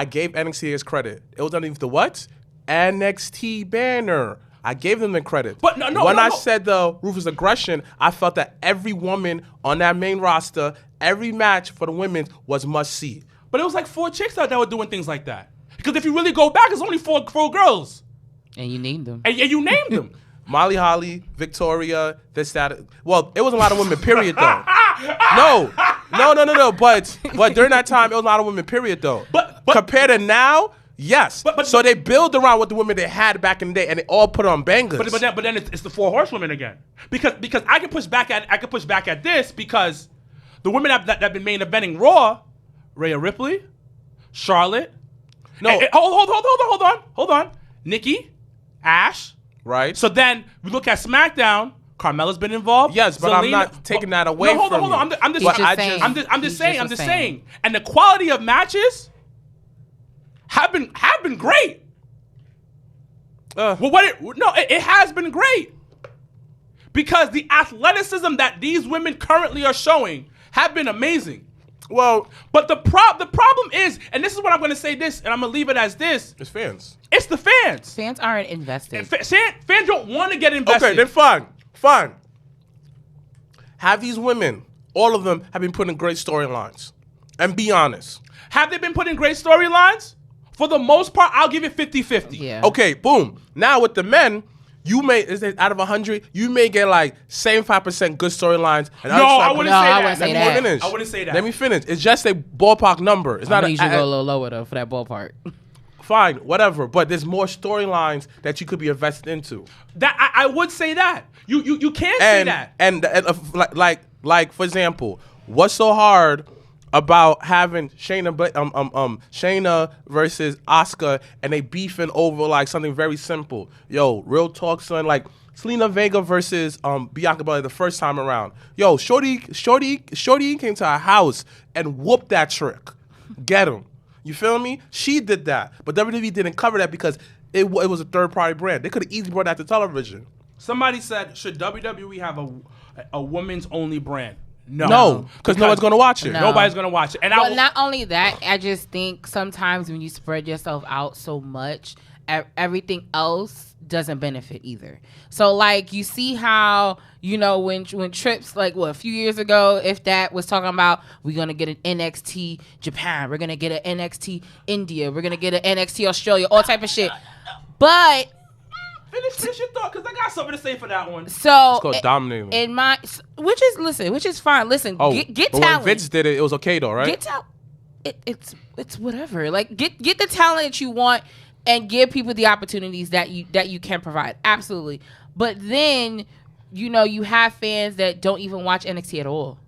gave NXT its credit. It was underneath the what? NXT banner. I gave them the credit. But I said the Ruthless Aggression, I felt that every woman on that main roster, every match for the women was must see. But it was like 4 chicks that were doing things like that. Because if you really go back, it's only 4 girls. And you named them. And you named them. Molly Holly, Victoria, this, that. Well, it was a lot of women, period, though. No. But during that time, it was a lot of women, period, though. But compared to now, yes. So they build around what the women they had back in the day, and they all put on bangers. But then it's the 4 horsewomen again. Because I can push back at this because the women that have been main eventing Raw, Rhea Ripley, Charlotte. No, hold on. Nikki, Ash. Right. So then we look at SmackDown. Carmella's been involved. Yes, but I'm not taking that away from you. Hold on. I'm just saying. And the quality of matches have been great. It has been great because the athleticism that these women currently are showing have been amazing. Well, but the problem is, and this is what I'm going to say this, and I'm going to leave it as this. It's fans. It's the fans. Fans aren't invested. Fans don't want to get invested. Okay, then fine. Have these women, all of them, have been put in great storylines. And be honest. Have they been put in great storylines? For the most part, I'll give it 50-50. Yeah. Okay, boom. Now with the men, you may, out of 100, you may get like 75% good storylines. I wouldn't say that. I wouldn't say that. Let me finish. It's just a ballpark number. It's not. I need you to go a little lower though for that ballpark. fine, whatever. But there's more storylines that you could be invested into. That I would say that. You can't say that. And like for example, what's so hard about having Shayna versus Asuka and they beefing over like something very simple? Yo, real talk, son. Like Selena Vega versus Bianca Belair the first time around. Yo, Shorty came to our house and whooped that trick. Get him. You feel me? She did that, but WWE didn't cover that because it was a third-party brand. They could have easily brought that to television. Somebody said, should WWE have a women's only brand? No, because no one's going to watch it. No. Nobody's going to watch it. And well, not only that, I just think sometimes when you spread yourself out so much, everything else doesn't benefit either. So, like, you see how, you know, when Trips, like, a few years ago, if that was talking about, we're going to get an NXT Japan, we're going to get an NXT India, we're going to get an NXT Australia, all type of shit. But Finish your thought, because I got something to say for that one. so It's called dominating. in my, which is fine. Listen, get but talent. when Vince did it was okay though, right? Get talent. It's whatever. Like get the talent that you want and give people the opportunities that you can provide. Absolutely. But then, you know, you have fans that don't even watch NXT at all.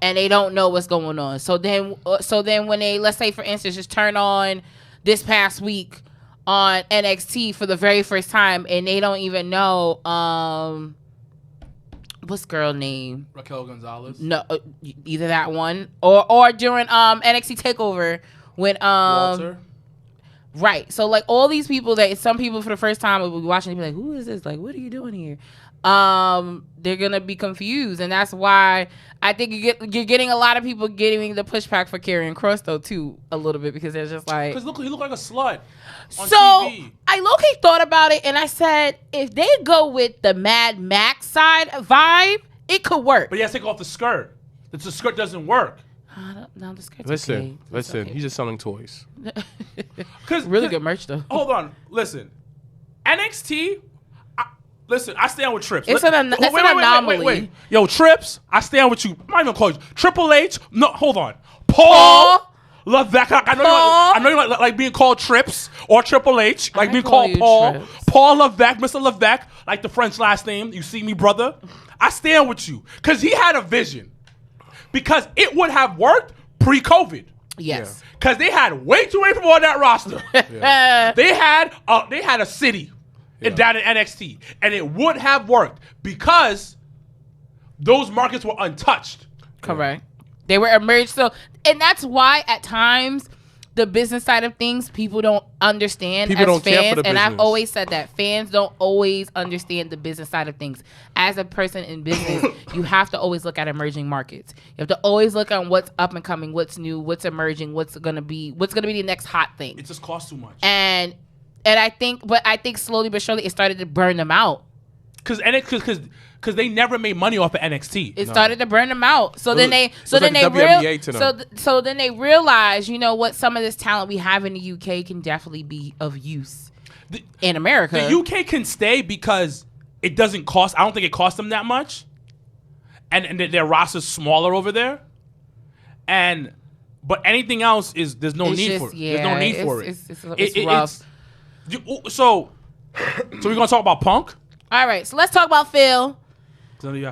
And they don't know what's going on. So then when they, let's say for instance, just turn on this past week on NXT for the very first time and they don't even know what's girl name? Raquel Gonzalez. No, either that one or during NXT Takeover when Walter. Right. So like all these people that some people for the first time will be watching and be like, who is this? Like, what are you doing here? They're gonna be confused, and that's why I think you're getting a lot of people getting the pushback for Karrion Kross though too a little bit because they're just like, because he looked like a slut on so TV. I low-key thought about it and I said if they go with the Mad Max side vibe, it could work. But he has to take off the skirt. The skirt doesn't work. No, the skirt's Listen, okay. he's just selling toys. Really good merch though. Hold on, listen. NXT. Listen, I stand with Trips. It's an anomaly. Wait. Yo, Trips, I stand with you. I'm not even calling you Triple H. No, hold on. Paul Levesque. I know you like being called Trips or Triple H, like being called Paul. Trips. Paul Levesque, Mr. Levesque, like the French last name. You see me, brother. I stand with you because he had a vision. Because it would have worked pre-COVID. Yes. Because they had way too many people on that roster. They had a city down in NXT, and it would have worked because those markets were untouched. Correct. They were emerged. So, and that's why at times the business side of things people don't understand People as don't care fans. for the And I've business. always said that fans don't always understand the business side of things. As a person in business, you have to always look at emerging markets. You have to always look on what's up and coming, what's new, what's emerging, what's gonna be the next hot thing. It just costs too much. And I think slowly but surely it started to burn them out. Because they never made money off of NXT. It started to burn them out. So then they realized, you know what, some of this talent we have in the UK can definitely be of use in America. The UK can stay because it doesn't cost. I don't think it costs them that much, and their roster's smaller over there. But anything else there's no need for it. There's no need for it. It's rough. So we're gonna talk about Punk. All right, so let's talk about Phil.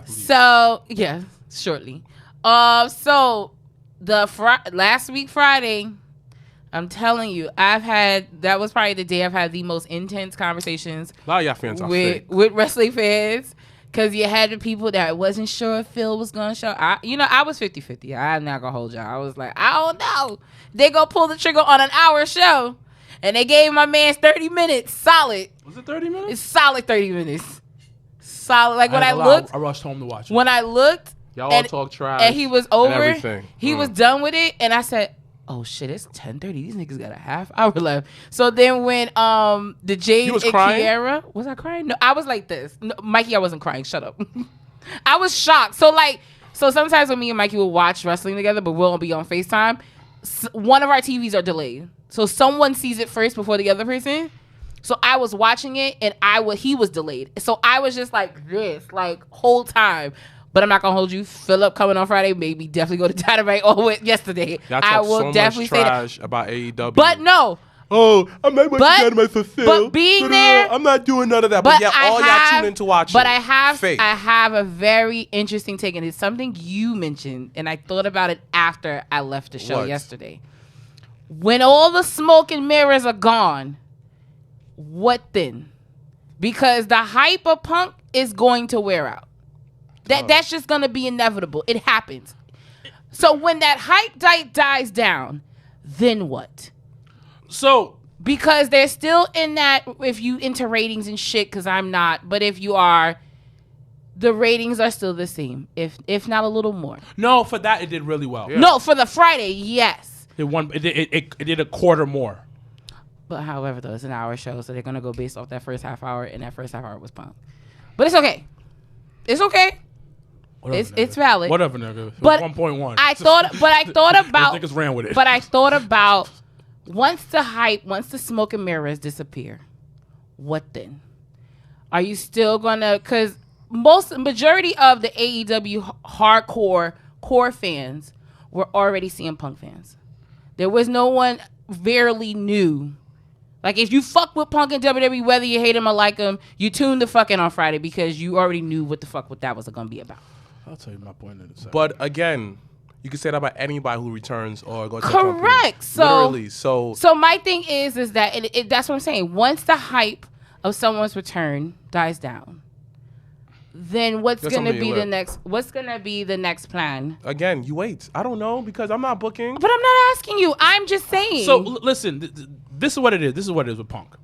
So yeah, shortly. So last week Friday, I'm telling you, that was probably the day I've had the most intense conversations. A lot of y'all fans are with wrestling fans, because you had the people that wasn't sure if Phil was gonna show. I was 50-50. I'm not gonna hold y'all. I was like, I don't know. They go pull the trigger on an hour show, and they gave my man 30 minutes solid. Was it 30 minutes? It's solid 30 minutes. Solid. Like when I rushed home to watch it. When I looked, y'all all talk trash, and he was over. and everything. He was done with it, and I said, "Oh shit, it's 10:30. These niggas got a half hour left." So then when the Jade and Kiera, was I crying? No, I was like this. No, Mikey, I wasn't crying. Shut up. I was shocked. So sometimes when me and Mikey will watch wrestling together, but we'll be on FaceTime, one of our TVs are delayed. So someone sees it first before the other person. So I was watching it, and he was delayed. So I was just like this, like whole time. But I'm not gonna hold you. Philip coming on Friday made me definitely go to Dynamite yesterday. Y'all I will so definitely much trash say that about AEW. But no, oh, I'm not watching my fulfill. But being there, I'm not doing none of that. But yeah, all y'all tune in to watch. But I have a very interesting take, and it's something you mentioned, and I thought about it after I left the show yesterday. When all the smoke and mirrors are gone, what then? Because the hype of Punk is going to wear out. That's just going to be inevitable. It happens. So when that hype dies down, then what? So because they're still in that, if you into ratings and shit, because I'm not, but if you are, the ratings are still the same, if not a little more. No, for that it did really well. Yeah. No, for the Friday, yes. It did a quarter more. But however, though, it's an hour show, so they're gonna go based off that first half hour, and that first half hour was Punk. But it's okay. It's okay. Whatever, it's valid. Whatever, nigga. But 1.1. I thought about. Niggas ran with it. But I thought about once the smoke and mirrors disappear, what then? Are you still gonna? Because majority of the AEW hardcore core fans were already CM Punk fans. There was no one barely new. Like, if you fuck with Punk and WWE, whether you hate him or like him, you tuned the fuck in on Friday because you already knew what that was going to be about. I'll tell you my point in a second. But again, you can say that about anybody who returns or goes to a correct. company. Literally. So my thing is that that's what I'm saying. Once the hype of someone's return dies down, then what's going to be the next? What's going to be the next plan? Again, you wait. I don't know because I'm not booking. But I'm not asking you. I'm just saying. So listen, this is what it is. This is what it is with Punk.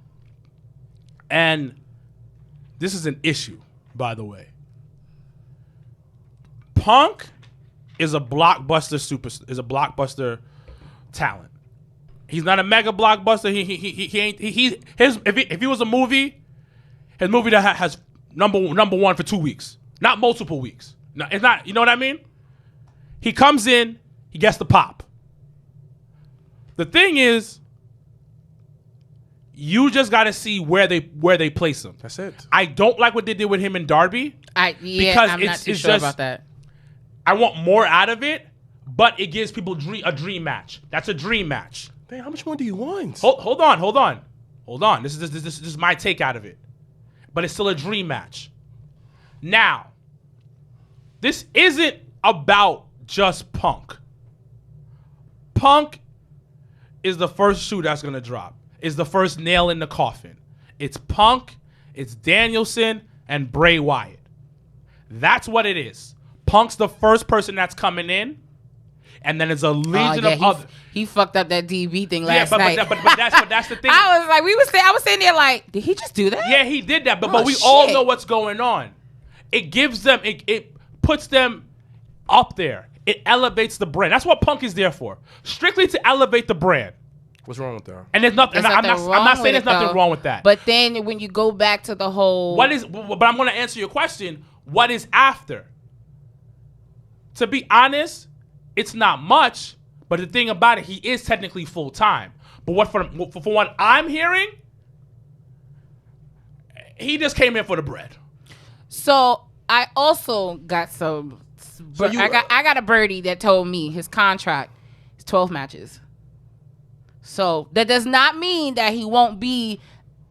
And this is an issue, by the way. Punk is a blockbuster talent. He's not a mega blockbuster. He ain't. If he was a movie, his movie that has number one for 2 weeks, not multiple weeks. No, it's not. You know what I mean? He comes in, he gets the pop. The thing is, you just got to see where they place him. That's it. I don't like what they did with him and Darby. Because I'm not too sure about that. I want more out of it, but it gives people a dream match. That's a dream match. Man, how much more do you want? Hold on. This is my take out of it, but it's still a dream match. Now, this isn't about just Punk. Punk is the first shoe that's gonna drop. Is the first nail in the coffin. It's Punk, it's Danielson, and Bray Wyatt. That's what it is. Punk's the first person that's coming in, and then it's a legion of other. He fucked up that DB thing last night. But that's the thing. I was like, I was sitting there like, did he just do that? Yeah, he did that. But we all know what's going on. It gives them, it puts them up there. It elevates the brand. That's what Punk is there for. Strictly to elevate the brand. What's wrong with that? And there's nothing. I'm not saying there's nothing wrong with that. But then when you go back to the whole, but I'm going to answer your question. What is after? To be honest, it's not much. But the thing about it, he is technically full time. But from what I'm hearing, he just came in for the bread. So I also got some. I got a birdie that told me his contract is 12 matches. So that does not mean that he won't be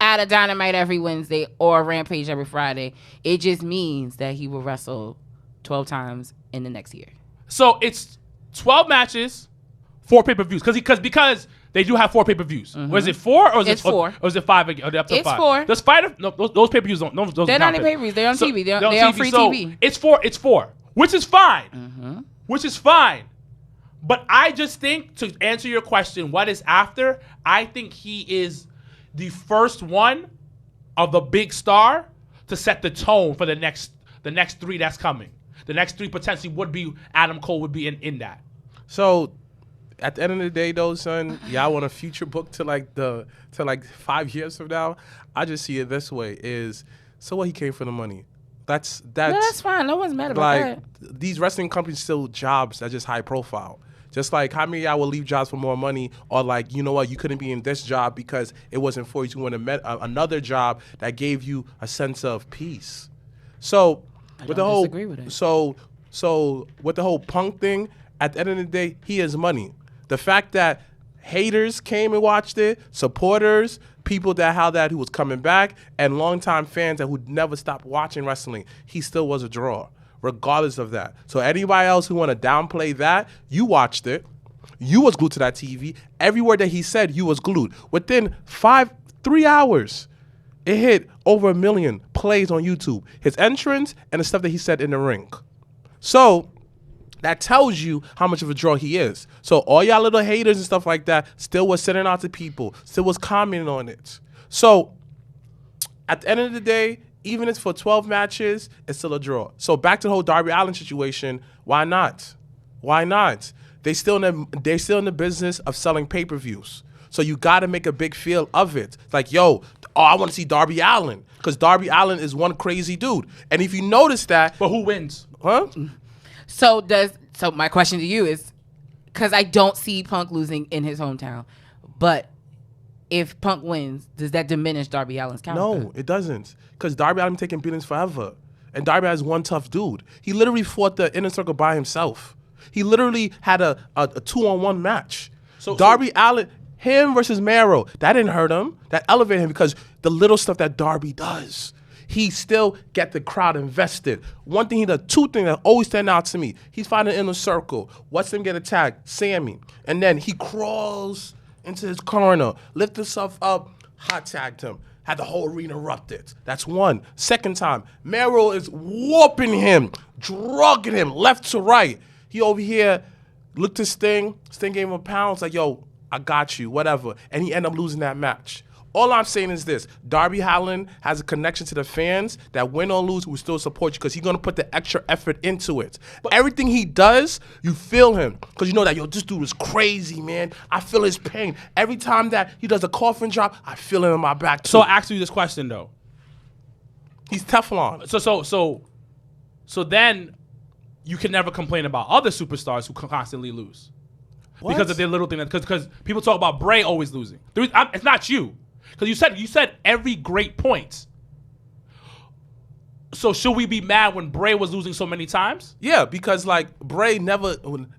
at a Dynamite every Wednesday or a Rampage every Friday. It just means that he will wrestle 12 times in the next year. So it's 12 matches, 4 pay-per-views. Because they do have 4 pay-per-views. Mm-hmm. Was it 4 or is it's it 4? Or is it 5 again? It's 4. Those pay-per-views don't. They're not in pay-per-views. They're on TV. They're on free TV. It's 4. Which is fine. Mm-hmm. Which is fine. But I just think, to answer your question, what is after? I think he is the first one of the big star to set the tone for the next 3 that's coming. The next 3 potentially would be Adam Cole would be in that. So, at the end of the day, though, son, y'all want a future book to 5 years from now? I just see it this way: so what? He came for the money. That's fine. No one's mad about that. These wrestling companies still jobs that just high profile. Just like how many of y'all will leave jobs for more money, or like, you know what, you couldn't be in this job because it wasn't for you to win another job that gave you a sense of peace. So with the whole disagree with it. So with the whole Punk thing, at the end of the day, he has money. The fact that haters came and watched it, supporters, people who was coming back, and longtime fans that who never stopped watching wrestling. He still was a draw, regardless of that. So anybody else who want to downplay that, you watched it. You was glued to that TV. Every word that he said, you was glued. Within 3 hours, it hit over 1 million plays on YouTube. His entrance and the stuff that he said in the ring. So that tells you how much of a draw he is. So all y'all little haters and stuff like that still was sending out to people, still was commenting on it. So at the end of the day, even if it's for 12 matches, it's still a draw. So back to the whole Darby Allin situation, why not? Why not? They're still in the business of selling pay-per-views. So you got to make a big feel of it. It's like, yo, I want to see Darby Allin because Darby Allin is one crazy dude. And if you notice that... But who wins? Huh? So my question to you is, because I don't see Punk losing in his hometown, but if Punk wins, does that diminish Darby Allin's character? No, it doesn't. Because Darby Allin taking beatings forever. And Darby is one tough dude. He literally fought the Inner Circle by himself. He literally had a 2-on-1 match. So Darby Allin, him versus Mero, that didn't hurt him. That elevated him because the little stuff that Darby does. He still get the crowd invested. One thing two things that always stand out to me. He's fighting in the circle. Watch him get attacked, Sammy. And then he crawls into his corner, lift himself up, hot tagged him. Had the whole arena erupted. That's one. Second time, Mero is whooping him, drugging him left to right. He over here looked at Sting. Sting gave him a pound. It's like, yo, I got you, whatever. And he ended up losing that match. All I'm saying is this. Darby Allin has a connection to the fans that win or lose will still support you because he's going to put the extra effort into it. But everything he does, you feel him because you know that, yo, this dude is crazy, man. I feel his pain. Every time that he does a coffin drop, I feel it in my back too. So I ask you this question, though. He's Teflon. So then you can never complain about other superstars who constantly lose. What? Because of their little thing. Because people talk about Bray always losing. It's not you. Because you said every great point. So should we be mad when Bray was losing so many times? Yeah, because like Bray never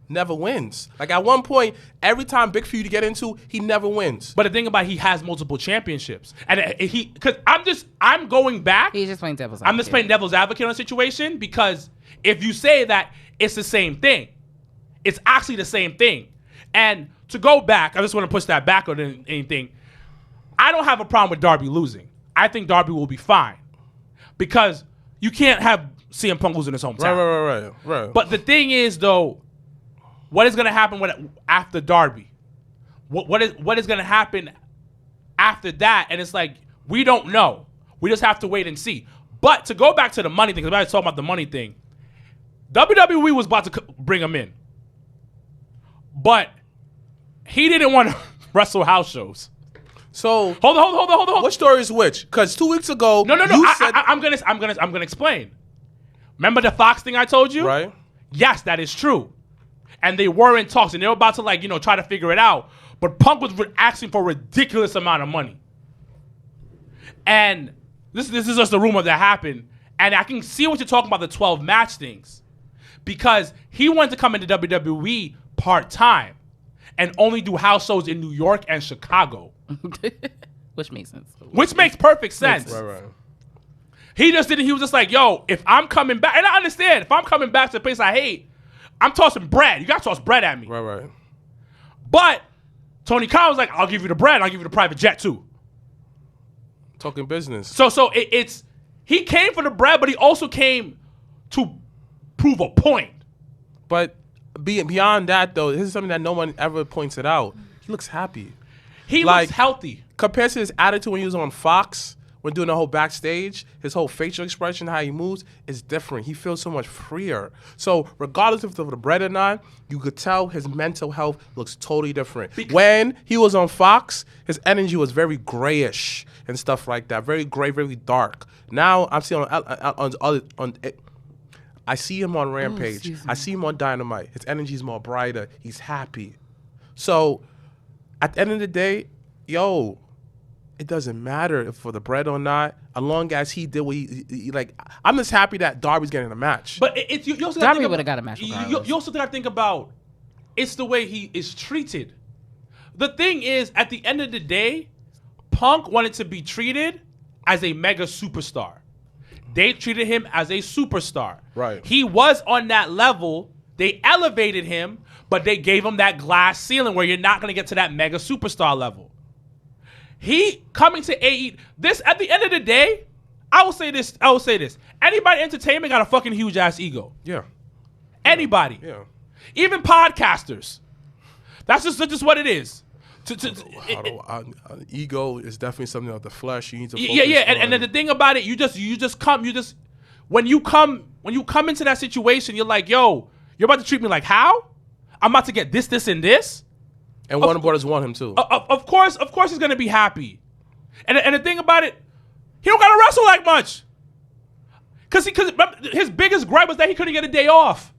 wins. Like at one point, every time big feud you get into, he never wins. But the thing about he has multiple championships, and I'm going back. He's just playing devil's advocate. I'm just playing devil's advocate on the situation because if you say that it's the same thing, it's actually the same thing. And to go back, I just want to push that back on anything. I don't have a problem with Darby losing. I think Darby will be fine because you can't have CM Punk losing his hometown. Right. But the thing is, though, what is going to happen after Darby? What is going to happen after that? And it's like, we don't know. We just have to wait and see. But to go back to the money thing, because I was talking about the money thing, WWE was about to bring him in. But he didn't want to wrestle house shows. So hold on. What story is which? Because 2 weeks ago, No. I'm gonna explain. Remember the Fox thing I told you? Right. Yes, that is true. And they were in talks, and they were about to try to figure it out. But Punk was asking for a ridiculous amount of money. And this is just a rumor that happened. And I can see what you're talking about, the 12 match things, because he wanted to come into WWE part-time and only do house shows in New York and Chicago. Which makes sense. Which makes perfect sense. Right. He just didn't. He was just like, yo, if I'm coming back, and I understand, if I'm coming back to a place I hate, I'm tossing bread. You got to toss bread at me. Right. But Tony Khan was like, I'll give you the bread. I'll give you the private jet too. Talking business. So it's he came for the bread, but he also came to prove a point. But beyond that, though, this is something that no one ever pointed out. He looks happy. He looks healthy. Compared to his attitude when he was on Fox, when doing the whole backstage, his whole facial expression, how he moves, is different. He feels so much freer. So regardless of the bread or not, you could tell his mental health looks totally different. When he was on Fox, his energy was very grayish and stuff like that. Very gray, very dark. Now I'm seeing I see him on Rampage. I see him on Dynamite. His energy is more brighter. He's happy. So at the end of the day, yo, it doesn't matter if for the bread or not, as long as he did what he like. I'm just happy that Darby's getting a match. But you also Darby would have got a match. You also got to think about it's the way he is treated. the thing is, at the end of the day, Punk wanted to be treated as a mega superstar. They treated him as a superstar. Right. He was on that level. They elevated him, but they gave him that glass ceiling where you're not going to get to that mega superstar level. He coming to AE. This, at the end of the day, I will say this. Anybody in entertainment got a fucking huge ass ego. Yeah. Anybody. Yeah. Even podcasters. That's just what it is. Ego is definitely something of the flesh. You need to focus and then the thing about it, when you come into that situation, you're like, yo, you're about to treat me like how? I'm about to get this, and this. And Warner Brothers want him too. Of course, he's gonna be happy. And the thing about it, he don't gotta wrestle like much. Cause his biggest gripe was that he couldn't get a day off.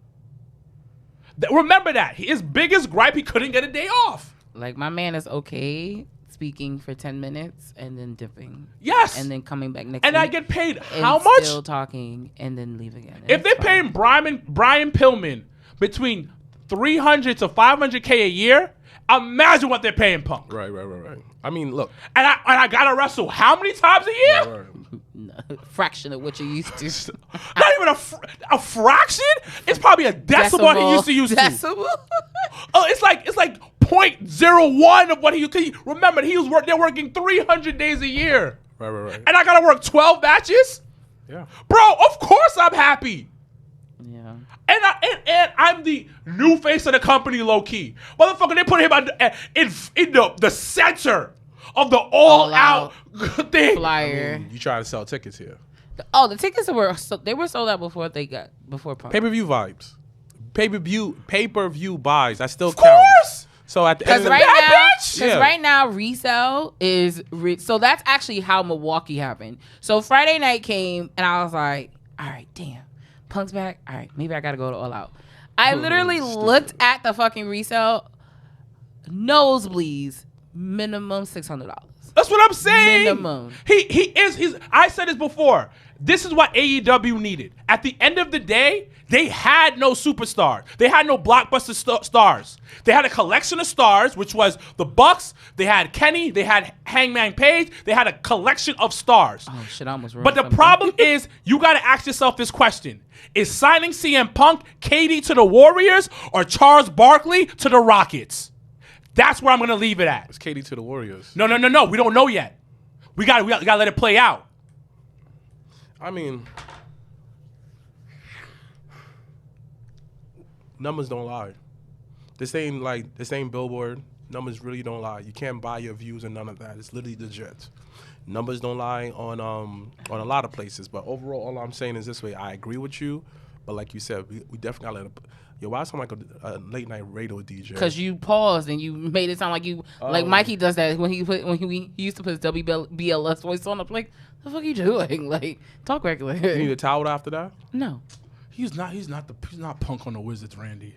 Remember that. His biggest gripe, he couldn't get a day off. Like, my man is okay speaking for 10 minutes and then dipping. Yes. And then coming back next and week. I get paid and how much? Still talking and then leave again. If they're paying Brian Pillman between $300 to $500K a year, imagine what they're paying Punk. Right. I mean, look. And I gotta wrestle how many times a year? Right. No, fraction of what you used to. Not even a fraction. It's probably a decimal what he used to. Decimal. Oh, it's like 0.01 of what he. Remember, they're working 300 days a year. Right. And I gotta work 12 matches. Yeah. Bro, of course I'm happy. Yeah. And I'm the new face of the company, low key. Motherfucker, they put him in the center of the all out thing. Flyer. You try to sell tickets here. The tickets were sold out before Punk. Pay-per-view vibes. Pay-per-view buys. That still Of counts. course. So at the end of Right now resale is so that's actually how Milwaukee happened. So Friday night came and I was like, all right, damn, Punk's back. All right, maybe I gotta go to All Out. I literally looked at the fucking resale, nosebleeds, minimum $600. That's what I'm saying. Minimum. He's I said this before. This is what AEW needed. At the end of the day, they had no superstars. They had no blockbuster stars. They had a collection of stars, which was the Bucks. They had Kenny. They had Hangman Page. They had a collection of stars. Oh, shit, I almost ruined But the something. problem is, you got to ask yourself this question. Is signing CM Punk, KD to the Warriors, or Charles Barkley to the Rockets? That's where I'm going to leave it at. It's KD to the Warriors. No. We don't know yet. We got to let it play out. I mean, numbers don't lie. This ain't Billboard. Numbers really don't lie. You can't buy your views and none of that. It's literally legit. Numbers don't lie on a lot of places. But overall, all I'm saying is this way. I agree with you, but like you said, we definitely gotta let it. Yo, why sound like a late night radio DJ? Because you paused and you made it sound like you like Mikey does that when he used to put his WBLS voice on. I'm like, the fuck are you doing? Like, talk regular. You need a towel after that? No. He's not Punk on the Wizards, Randy.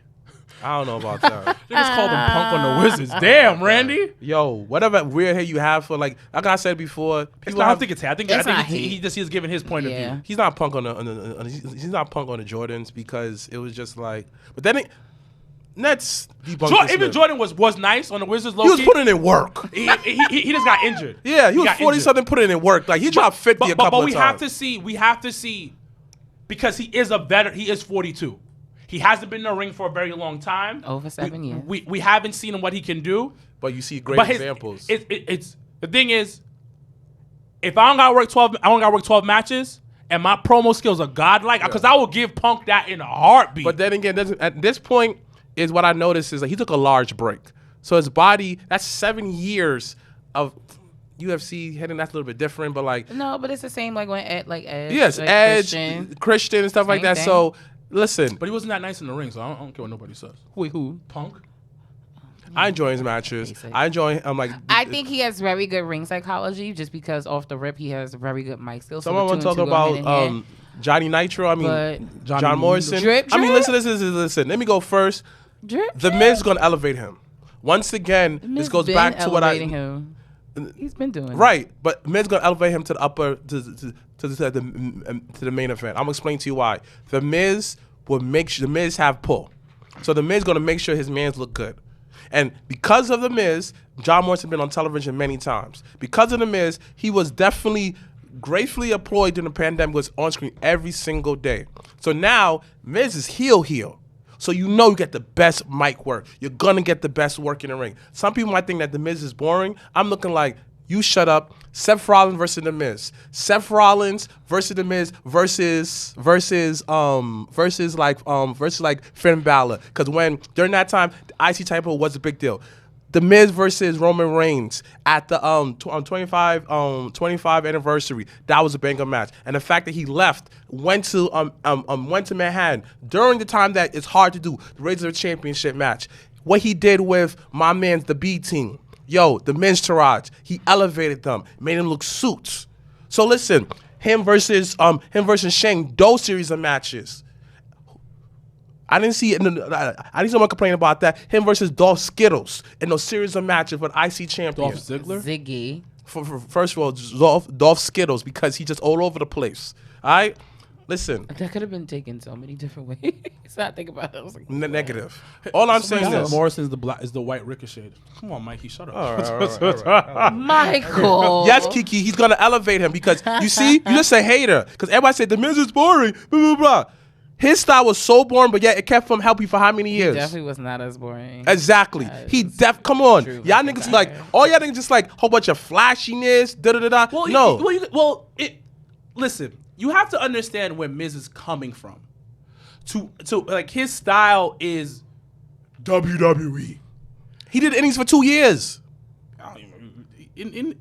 I don't know about that. They just called him Punk on the Wizards. Damn, Randy. Yo, whatever weird hair you have for like I said before, I don't think it's hair. I think not he's giving his point of view. He's not Punk on he's not Punk on the Jordans because it was just like. But then Nets debunked even Jordan was nice on the Wizards. Low he was key. putting in work. He just got injured. Yeah, he was 40-something putting in work. Like he dropped 50 a couple of times. But we have to see because he is a veteran. He is 42. He hasn't been in the ring for a very long time. Over 7 years. We haven't seen him what he can do. But you see great examples. It's the thing is, if I don't gotta work 12 matches, and my promo skills are godlike, because I will give Punk that in a heartbeat. But then again, at this point, is what I noticed is that he took a large break. So his body, that's 7 years of UFC hitting. That's a little bit different, but like No, but it's the same like when Edge. yes, like Edge, Christian and stuff like that. thing. So listen, But he wasn't that nice in the ring, so I don't care what nobody says. Wait, who? Punk. I enjoy his matches. Basic. I enjoy. I'm like. I think he has very good ring psychology, just because off the rip he has very good mic skills. Someone want to talk about Johnny Nitro. I mean, John Morrison. Drip. I mean, listen. Let me go first. Drip. The Miz is gonna elevate him. Once again, this goes back to what him. He's been doing right, but Miz gonna elevate him to the upper to the main event. I'm gonna explain to you why. The Miz will make sure the Miz have pull, so the Miz gonna make sure his mans look good. And because of The Miz, John Morrison been on television many times. Because of The Miz, he was definitely gratefully employed during the pandemic, was on screen every single day. So now, Miz is heel. So you know you get the best mic work. You're going to get the best work in the ring. Some people might think that The Miz is boring. I'm looking like, you shut up. Seth Rollins versus The Miz. Seth Rollins versus The Miz versus Finn Balor. Because during that time, the IC title was a big deal. The Miz versus Roman Reigns at the 25 anniversary. That was a banger match. And the fact that he went to Manhattan during the time that it's hard to do, the Razor Championship match. What he did with my man's the B team. Yo, the men's Taraj, he elevated them, made them look suits. So listen, him versus Shane, those series of matches. I didn't see someone complain about that. Him versus Dolph Skittles in those series of matches with IC champion. Dolph Ziggler? Ziggy. First of all, Dolph Skittles, because he's just all over the place. All right? Listen. That could have been taken so many different ways. So I think about it. I was like, negative. All I'm saying is Morrison is the white Ricochet. Come on, Mikey, shut up. All right. Michael. Yes, Kiki, he's gonna elevate him because you see, you just a hater. Because everybody said The Miz is boring. Blah blah blah. His style was so boring, but yet it kept him helping for how many years? Definitely was not as boring. Exactly. Come on. True. Y'all niggas all y'all niggas just like whole bunch of flashiness, da-da-da-da. Well, listen, you have to understand where Miz is coming from. To like, his style is WWE. He did innings for 2 years.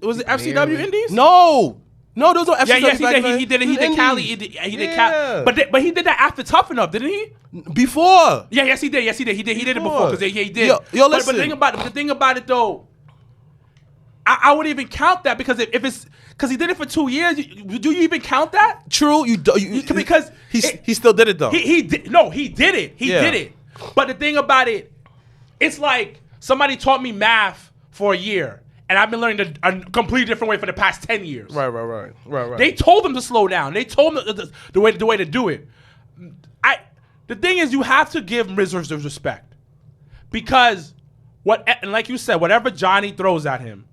Was it FCW Indies? No, those are FCW. Yes, he did. He did Cali. He did Cali. But he did that after Tough Enough, didn't he? Before. Yeah, yes, he did. He did it before. Because he did. Yo, listen. But the thing about it though, I wouldn't even count that because if it's because he did it for 2 years. Do you even count that? True, because he still did it though. He did. No, he did it. He did it. But the thing about it, it's like somebody taught me math for a year, and I've been learning a completely different way for the past 10 years. Right. They told them to slow down. They told them the way to do it. The thing is, you have to give Miz respect because and like you said, whatever Johnny throws at him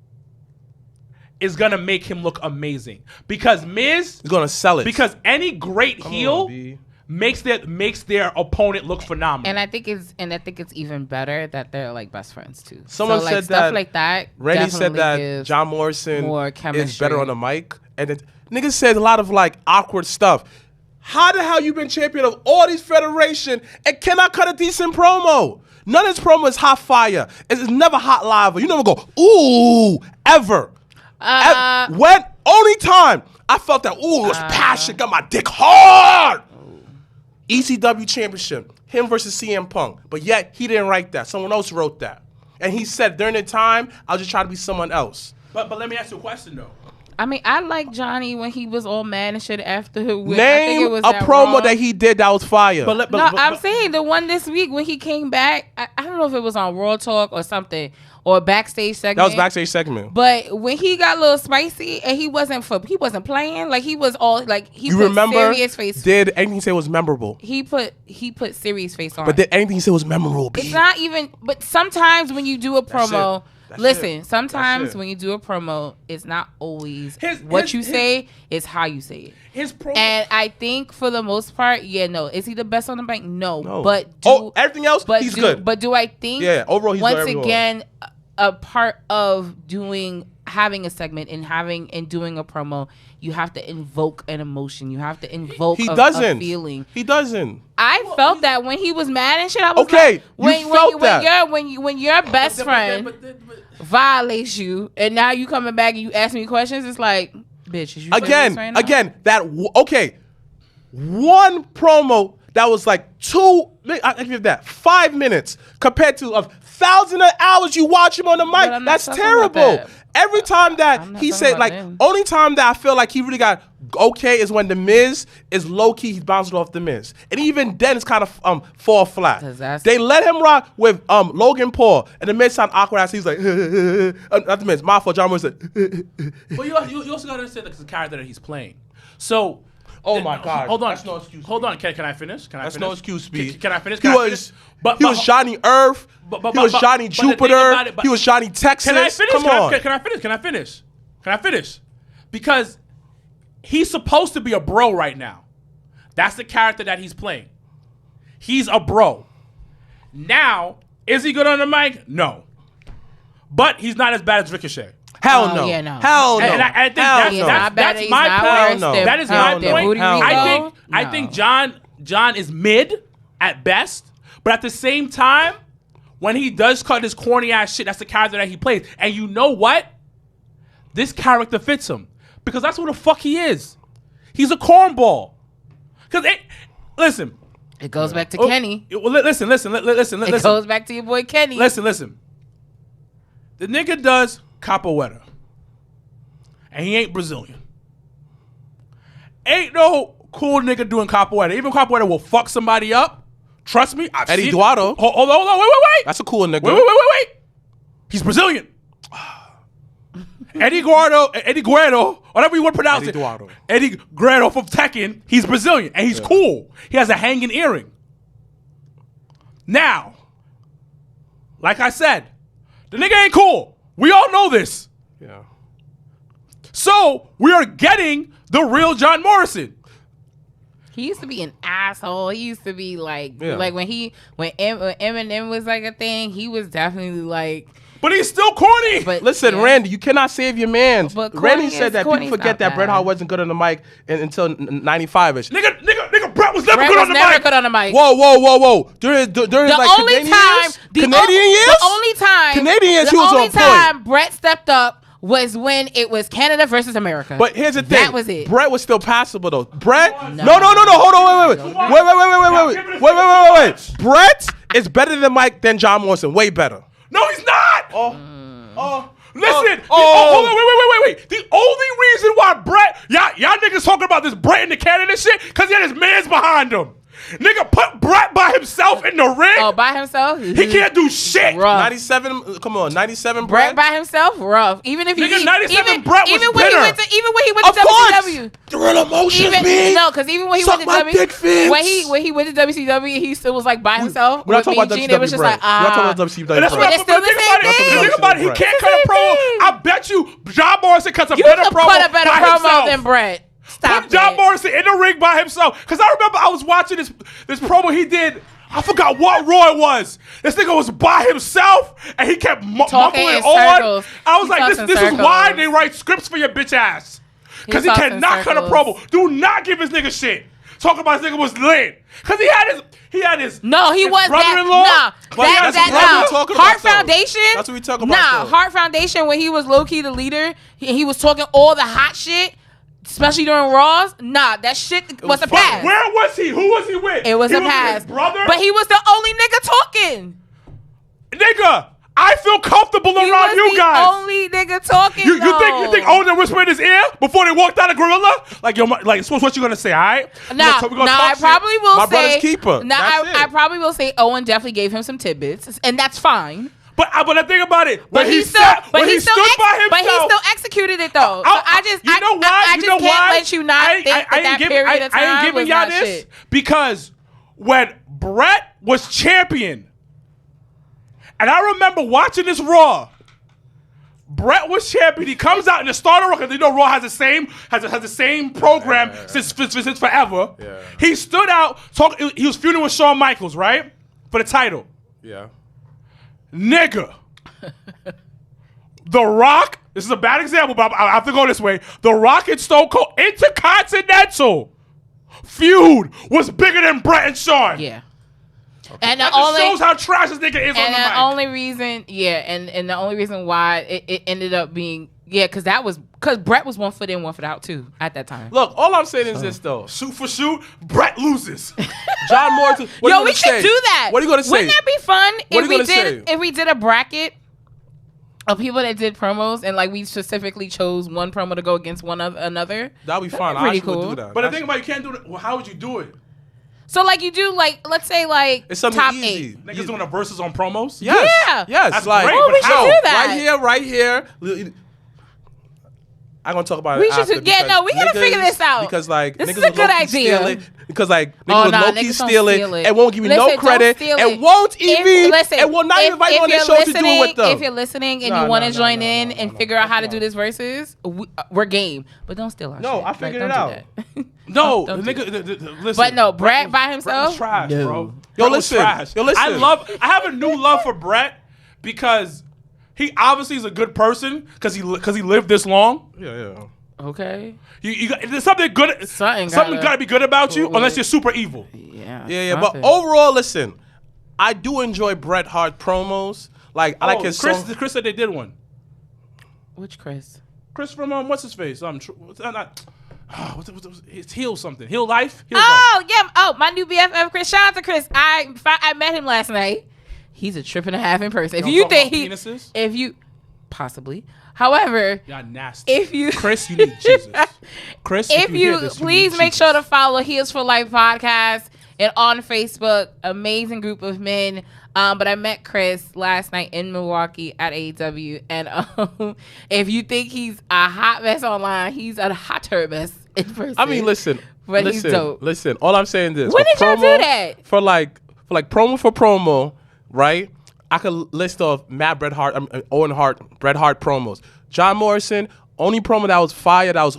is gonna make him look amazing because Miz is gonna sell it. Because any great heel makes their opponent look phenomenal. And I think it's even better that they're like best friends too. Someone said stuff that, like that. Randy said that John Morrison more is better on the mic, and niggas said a lot of like awkward stuff. How the hell you been champion of all these federation and cannot cut a decent promo? None of this promo is hot fire. It's never hot lava. You never go ooh ever. When only time I felt that it was passion, got my dick hard. ECW championship, him versus CM Punk, but yet he didn't write that. Someone else wrote that, and he said during the time I was just trying to be someone else. But let me ask you a question though. I mean, I like Johnny when he was all mad and shit after. Name I think it was a promo that he did that was fire. I'm saying the one this week when he came back. I don't know if it was on Raw Talk or something or a backstage segment. That was backstage segment. But when he got a little spicy and he wasn't playing, like he was all like he put serious face. Did anything he said was memorable? He put serious face on. But did anything he said was memorable? It's not even. But sometimes when you do a promo. Sometimes when you do a promo, it's not always what you say, it's how you say it. And I think for the most part, is he the best on the mic? No. But everything else, he's good. But do I think overall he's once again a part of having a segment and doing a promo, you have to invoke an emotion. You have to invoke a feeling. He doesn't. I felt that when he was mad and shit. I was like, when your best friend violates you, and now you coming back and you ask me questions, it's like, bitch, is you again, right now? One promo that was like I give that 5 minutes compared to 1,000 hours you watch him on the mic. That's terrible. Every time that he said, like, only time that I feel like he really got okay is when The Miz is low key. He's bouncing off The Miz, and even then it's kind of fall flat. They let him rock with Logan Paul, and The Miz sound awkward as he's like, not The Miz, my fault. John Morrison. But you also gotta understand the character that he's playing. So Oh my God. Hold on. That's no excuse. Hold on. Can I finish? Can I That's finish? no excuse, Speed. Can I finish? He was Johnny Earth. He was Johnny Jupiter. He was Johnny Texas. Can I finish? Come on. Can I finish? Can I finish? Can I finish? Because he's supposed to be a bro right now. That's the character that he's playing. He's a bro. Now, is he good on the mic? No. But he's not as bad as Ricochet. Hell no. Yeah, no. Hell no. And I think Hell that's my point. That is my point. I think John is mid at best, but at the same time, when he does cut his corny ass shit, that's the character that he plays. And you know what? This character fits him because that's what the fuck he is. He's a cornball. Listen. It goes back to Kenny. Listen. It goes back to your boy Kenny. Listen. The nigga does capoeira. And he ain't Brazilian. Ain't no cool nigga doing capoeira. Even capoeira will fuck somebody up. Trust me. Eddie Eduardo. Hold on. Wait. That's a cool nigga. Wait. He's Brazilian. Eddie Guerrero, whatever you want to pronounce Eddie Guerrero from Tekken, he's Brazilian, and he's cool. He has a hanging earring. Now, like I said, the nigga ain't cool. We all know this. Yeah. So, we are getting the real John Morrison. He used to be an asshole. He used to be like when Eminem was like a thing, he was definitely like. But he's still corny. But listen, Randy, you cannot save your man. Randy said that people forget that Bret Hart wasn't good on the mic until 95ish. Nigga, Bret was never good on the mic. Never good on the mic. Whoa. During the like only Canadian time, years? Canadian years? The only time. Canadian years, the he was only on time point. Bret stepped up was when it was Canada versus America. But here's the thing. That was it. Bret was still passable though. Bret? No. Hold on. Wait. Bret is better than Mike than John Morrison. Way better. No, he's not. Listen. Oh. Hold on. Wait. The only reason why Bret, y'all niggas talking about this Bret in the Canada shit, because he had his mans behind him. Nigga, put Bret by himself in the ring. Oh, by himself? He can't do shit. Rough. 97, come on, 97 Bret by himself, rough. Even if nigga, 97 Bret was even bitter. Even when he went to WCW. The real emotions, man. No, because even when he went to WCW, when he went to WCW, he still was like by himself. We're not talking about Gene, WCW. It was just like, We're not talking about WCW. That's what I'm saying. Think about it. He can't cut a promo. I bet you John Morrison cuts a You better could promo cut a better by promo himself. than Bret. Stop Put John Morrison in the ring by himself. Because I remember I was watching this promo he did. I forgot what Raw it was. This nigga was by himself and he kept mumbling on. I was like, this is why they write scripts for your bitch ass. Because he cannot cut a promo. Do not give his nigga shit. Talk about this nigga was lit. Because he had his No, he was brother-in-law. Heart Foundation. That's what we talking about. Heart Foundation, when he was low-key the leader, he was talking all the hot shit. Especially during Raws, that shit was a pass. Where was he? Who was he with? It was a pass. His brother? But he was the only nigga talking. Nigga, I feel comfortable around you guys. Only nigga talking. You think Owen whispered in his ear before they walked out of Gorilla? Like, yo, what you gonna say? All right? I probably will say. My brother's keeper. I probably will say Owen definitely gave him some tidbits, and that's fine. But the thing about it, but he still executed it though. So I just can't let you not think that period of time I ain't giving y'all this because when Bret was champion, and I remember watching this Raw. Bret was champion. He comes out in the starter Raw because Raw has the same program since forever. Yeah. He stood out. He was feuding with Shawn Michaels, right, for the title. Yeah. Nigga. The Rock, this is a bad example, but I have to go this way. The Rock and Stone Cold Intercontinental feud was bigger than Bret and Shawn. Yeah. Okay. And that just shows how trash this nigga is on the mic. And the only reason why it ended up being, because Bret was 1 foot in, 1 foot out too at that time. Look, all I'm saying is this though. Shoot for shoot, Bret loses. John Morrison. Yo, we should do that. What are you going to say? Wouldn't that be fun if we did a bracket of people that did promos and like we specifically chose one promo to go against another? That'd be fun. Pretty cool. Would do that. But the thing about it, you can't do it. Well, how would you do it? So like you do let's say it's something top easy. 8. Niggas doing a versus on promos? Yes. Yeah. Yes. That's like, great. Oh, we should do that. Right here. I'm gonna talk about We it should- after. yeah, no, we gotta niggas- figure this out. Because like This niggas is a will good low-key idea. steal it. Because like Oh, niggas will nah, low-key niggas don't steal steal it it. and won't give you Listen, no don't credit steal and it. won't even Listen, and will not even invite you on their show to do it with them. If you're listening and Nah, you want nah, to nah, join nah, in nah, and nah, figure nah, out how to nah. do this versus, we're game. But don't steal our shit. No, I Like, figured don't it do out. that. No, Don't the do nigga. Listen, But no, Brett by Brett himself? was trash, No. bro. Yo, Brett was listen. trash. Yo, listen. I have a new love for Brett because he obviously is a good person because he lived this long. Yeah. Okay. There's something good. Something Something gotta be good about you, unless you're super evil. Yeah. But something. overall, listen, I do enjoy Bret Hart promos. Like I like his Chris. song. Chris said they did one. Which Chris? Chris from what's his face? It's Heal something. Heal Life. Heal Oh, yeah. Oh, my new BFF, Chris. Shout out to Chris. I met him last night. He's a trip and a half in person. If Don't you talk think about penises? if you, possibly. However, Y'all nasty. if you, Chris, you need Jesus. Chris, if hear you this, please need make Jesus. sure to follow Heels for Life podcast and on Facebook. Amazing group of men. But I met Chris last night in Milwaukee at AEW, and if you think he's a hot mess online, he's a hotter mess in person. I mean, listen. But he's dope. Listen. All I'm saying is, When for did y'all do that? For promo, right? I could list off Matt Bret Hart, Owen Hart, Bret Hart promos. John Morrison, only promo that was fire, that was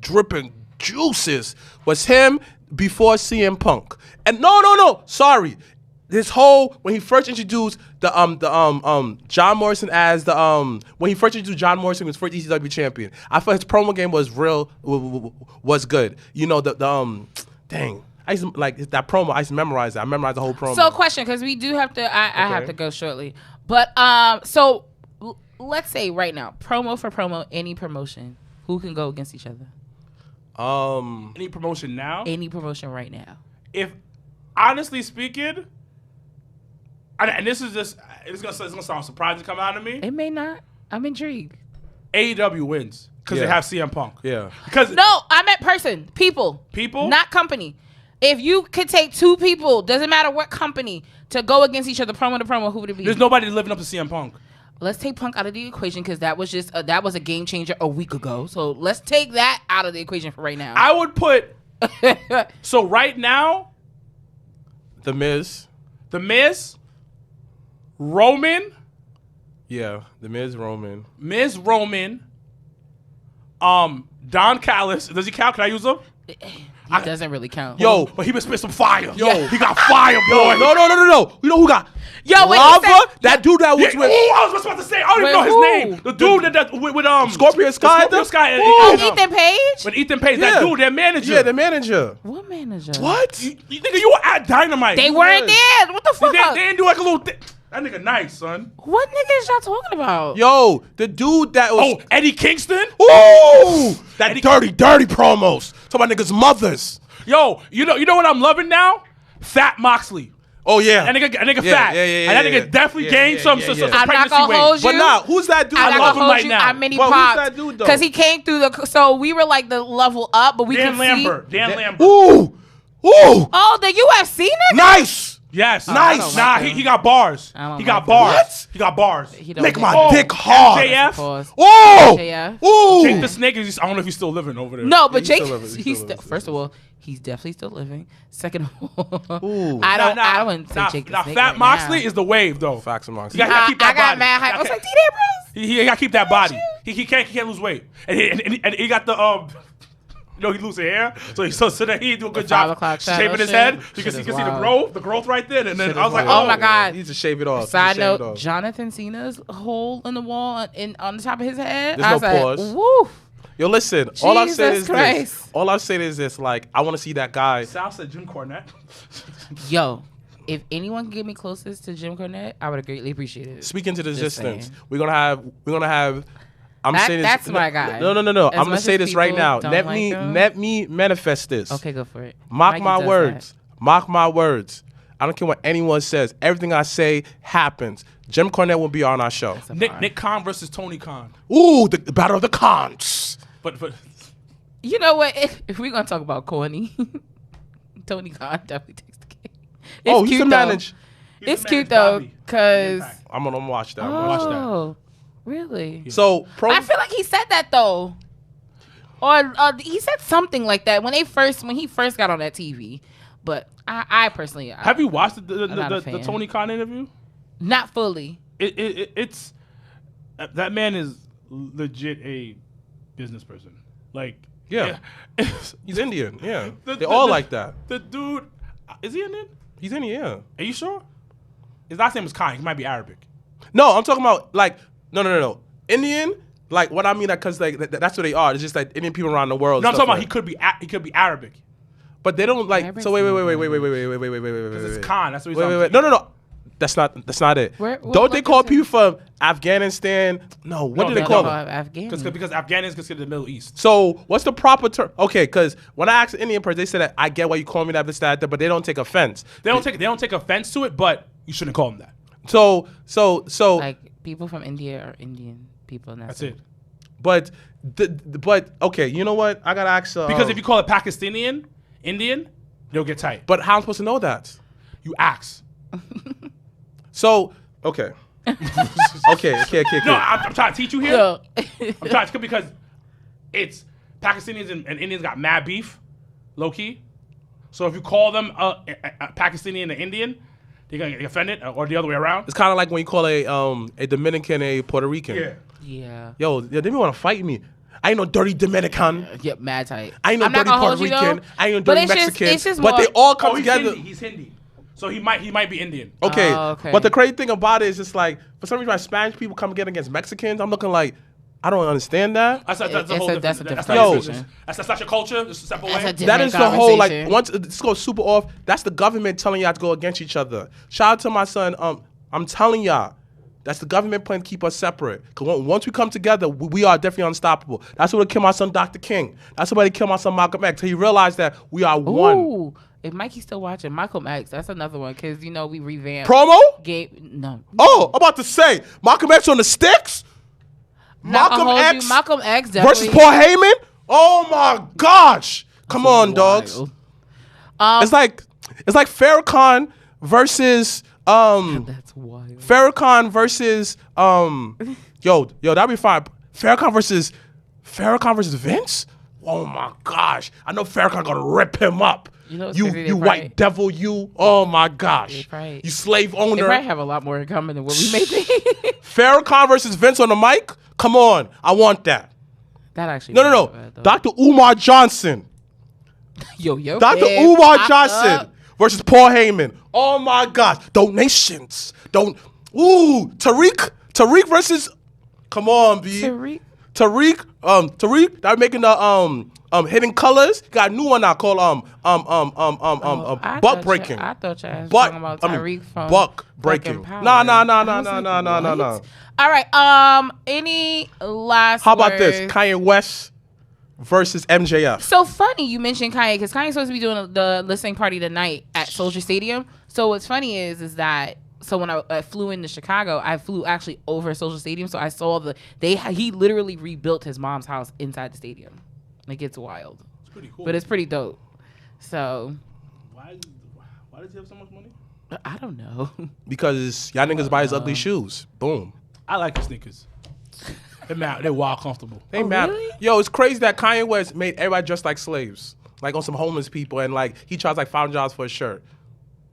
dripping juices, was him before CM Punk. And no, sorry. This whole when he first introduced John Morrison as when he first introduced John Morrison was first ECW champion. I thought his promo game was was good. You know dang. I used to, like that promo. I used to memorize it. I memorized the whole promo. So, question, because we do have to. I have to go shortly, but so let's say right now, promo for promo, any promotion, who can go against each other? Any promotion now? Any promotion right now. If honestly speaking, and this is just it's gonna sound surprising to come out of me. It may not. I'm intrigued. AEW wins because they Yeah. have CM Punk. Yeah. Because No, I meant person, people, not company. If you could take two people, doesn't matter what company, to go against each other, promo to promo, who would it be? there's nobody living up to CM Punk. Let's take Punk out of the equation because that was just that was a game changer a week ago. So let's take that out of the equation for right now. I would put so right now, The Miz. Roman, Yeah, The Miz, Roman. Don Callis. Does he count? Can I use him? It doesn't really count. Yo, But he been spit some fire. Yo. He got fire, boy. No. You know who got? Yo, when he Lava? said- That dude that was Yeah, with I was about to say. I don't even Wait, know his who? name. The dude that with Scorpion Sky? Scorpion Sky. Oh, Ethan Page? With Ethan Page, Yeah. that dude, their manager. Yeah, the manager. What manager? What? You nigga, you were at Dynamite. They weren't there. What the They, fuck? they didn't do like a little. That nigga nice, son. What nigga is y'all talking about? Yo, the dude that was. Oh, Eddie Kingston. Ooh! That dirty promos. Talk about niggas' mothers. Yo, you know what I'm loving now? Fat Moxley. Oh, yeah. That nigga Yeah, fat. yeah, and that nigga definitely gained some I'm not pregnancy gonna weight. hold you. But nah, who's that dude? I'm I not love gonna him hold right you. now. I'm mini But who's props. that dude, though? Because he came through the. So we were like the level up, but we Dan could Lambert. see. Dan Lambert. Ooh! Oh, the UFC nigga. Nice! Yes. Nice. don't Nah, like him. he got bars. I don't He got like him. bars. What? He got bars. He don't Make like my him. dick hard. MJF. Pause. Oh! MJF. Ooh! Jake the Snake is. I don't know if he's still living over there. No, but he's Jake, still living, he's he's still living. first of all, he's definitely still living. Second of all, Ooh. I don't say Jake the Snake Fat right Moxley now. is the wave though. Facts amongst You gotta keep that I got body. mad hype. I was like, D-Day Bros. He gotta keep that body. He can't lose weight. And he got the he losing hair. So then he do a good 5 job o'clock shadow shaving his shit. head. You Shit can is see the wild. growth right there. And then Shit I was is like, wild. Oh my God. He needs to shave it off. Side He needs to shave it note: off. Jonathan Cena's hole in the wall on the top of his head. There's I no was like, pause. woo. Yo, listen. All I've said Jesus is Christ. this. All I've said is this. Like, I want to see that guy. Sal said Jim Cornette. Yo, if anyone can get me closest to Jim Cornette, I would have greatly appreciated it. Speaking to the Just resistance, saying. we're gonna have. I'm saying this. That's my guy. No. As I'm gonna much say as this right people now. don't Let like me him. manifest this. Okay, go for it. Mark Mikey my does words. Mark my words. I don't care what anyone says. Everything I say happens. Jim Cornette will be on our show. That's a bar. Nick Khan versus Tony Khan. Ooh, the battle of the cons. But You know what? If we're gonna talk about corny, Tony Khan definitely takes the cake. It's He's cute the though. manage. It's cute though, cause I'm gonna watch that. I'm gonna watch that. oh, really? So, I feel like he said that though. or he said something like that when he first got on that TV. But I personally, have you watched the fan. Tony Khan interview? Not fully. It's that man is legit a business person. Like, yeah. He's Indian. Yeah, they're all like that. The dude, is he Indian? He's Indian. Yeah. Are you sure? His last name is Khan. He might be Arabic. No, I'm talking about like no. Indian. Like what I mean, because like that's what they are. It's just like Indian people around the world. No, I'm talking about like. he could be Arabic. But they don't like. So wait. Because it's Khan. That's what he's wait. No. That's not it. Don't they call people from Afghanistan? No. What do they call them? Afghanistan. Because Afghanistan is considered the Middle East. So what's the proper term? Okay, because when I asked an Indian person, they said that I get why you call me that, this, that, but they don't take offense. They don't take offense to it, but you shouldn't call them that. So like people from India are Indian people. And that's it. But okay, you know what? I gotta ask. Because if you call it Pakistani Indian, you'll get tight. But how am I supposed to know that? You ask. So okay. Okay. No, I'm trying to teach you here. No. I'm trying to because it's Pakistanis and Indians got mad beef, low key. So if you call them a Pakistani and an Indian, they're gonna get offended, or the other way around. It's kind of like when you call a Dominican a Puerto Rican. Yeah. Yo, they didn't want to fight me. I ain't no dirty Dominican. Yep, mad tight. I ain't no dirty Puerto Rican. I ain't no dirty Mexican. It's just but they all come together. He's Hindi. So he might be Indian. Okay. Okay. But the crazy thing about it is just like, for some reason, when Spanish people come together against Mexicans, I'm looking like, I don't understand that. That's a whole different. That's a different conversation. That's not your culture. It's a separate way. That is the whole, like, once this goes super off, that's the government telling y'all to go against each other. Shout out to my son. I'm telling y'all, that's the government plan to keep us separate. Because once we come together, we are definitely unstoppable. That's what killed my son, Dr. King. That's what killed my son, Malcolm X. He realized that we are one. Ooh. If Mikey's still watching, Malcolm X, that's another one. Because, we revamped. Promo? No. Oh, I'm about to say, Malcolm X on the sticks? Malcolm X definitely. versus Paul Heyman? Oh, my gosh. Come on, dogs. It's like Farrakhan versus... That's wild. Farrakhan versus... Yo, that'd be fine. Farrakhan versus Vince? Oh, my gosh. I know Farrakhan gonna rip him up. You white devil, you. Oh my gosh. You slave owner. They probably have a lot more in common than what we may think. Farrakhan versus Vince on the mic? Come on. I want that. That actually. No. Dr. Umar Johnson. Yo. Dr. Umar Johnson versus Paul Heyman. Oh my gosh. Donations. Tariq versus. Come on, B. Tariq, they're making the Hidden Colors. Got a new one now called butt breaking. I thought you was talking about Tariq from buck breaking. No. All right. Any last? How about this? Kanye West versus MJF. So funny you mentioned Kanye because Kanye's supposed to be doing the listening party tonight at Soldier Stadium. So what's funny is that. So when I flew into Chicago, I flew actually over Soldier Stadium. So I saw he literally rebuilt his mom's house inside the stadium. Like, it's wild. It's pretty cool. But it's pretty dope. So. Why does he have so much money? I don't know. Because y'all niggas buy his ugly shoes. Boom. I like his sneakers. They're wild comfortable. They mad. Really? Yo, it's crazy that Kanye West made everybody dress like slaves. Like on some homeless people. And like, he charged like $500 for a shirt.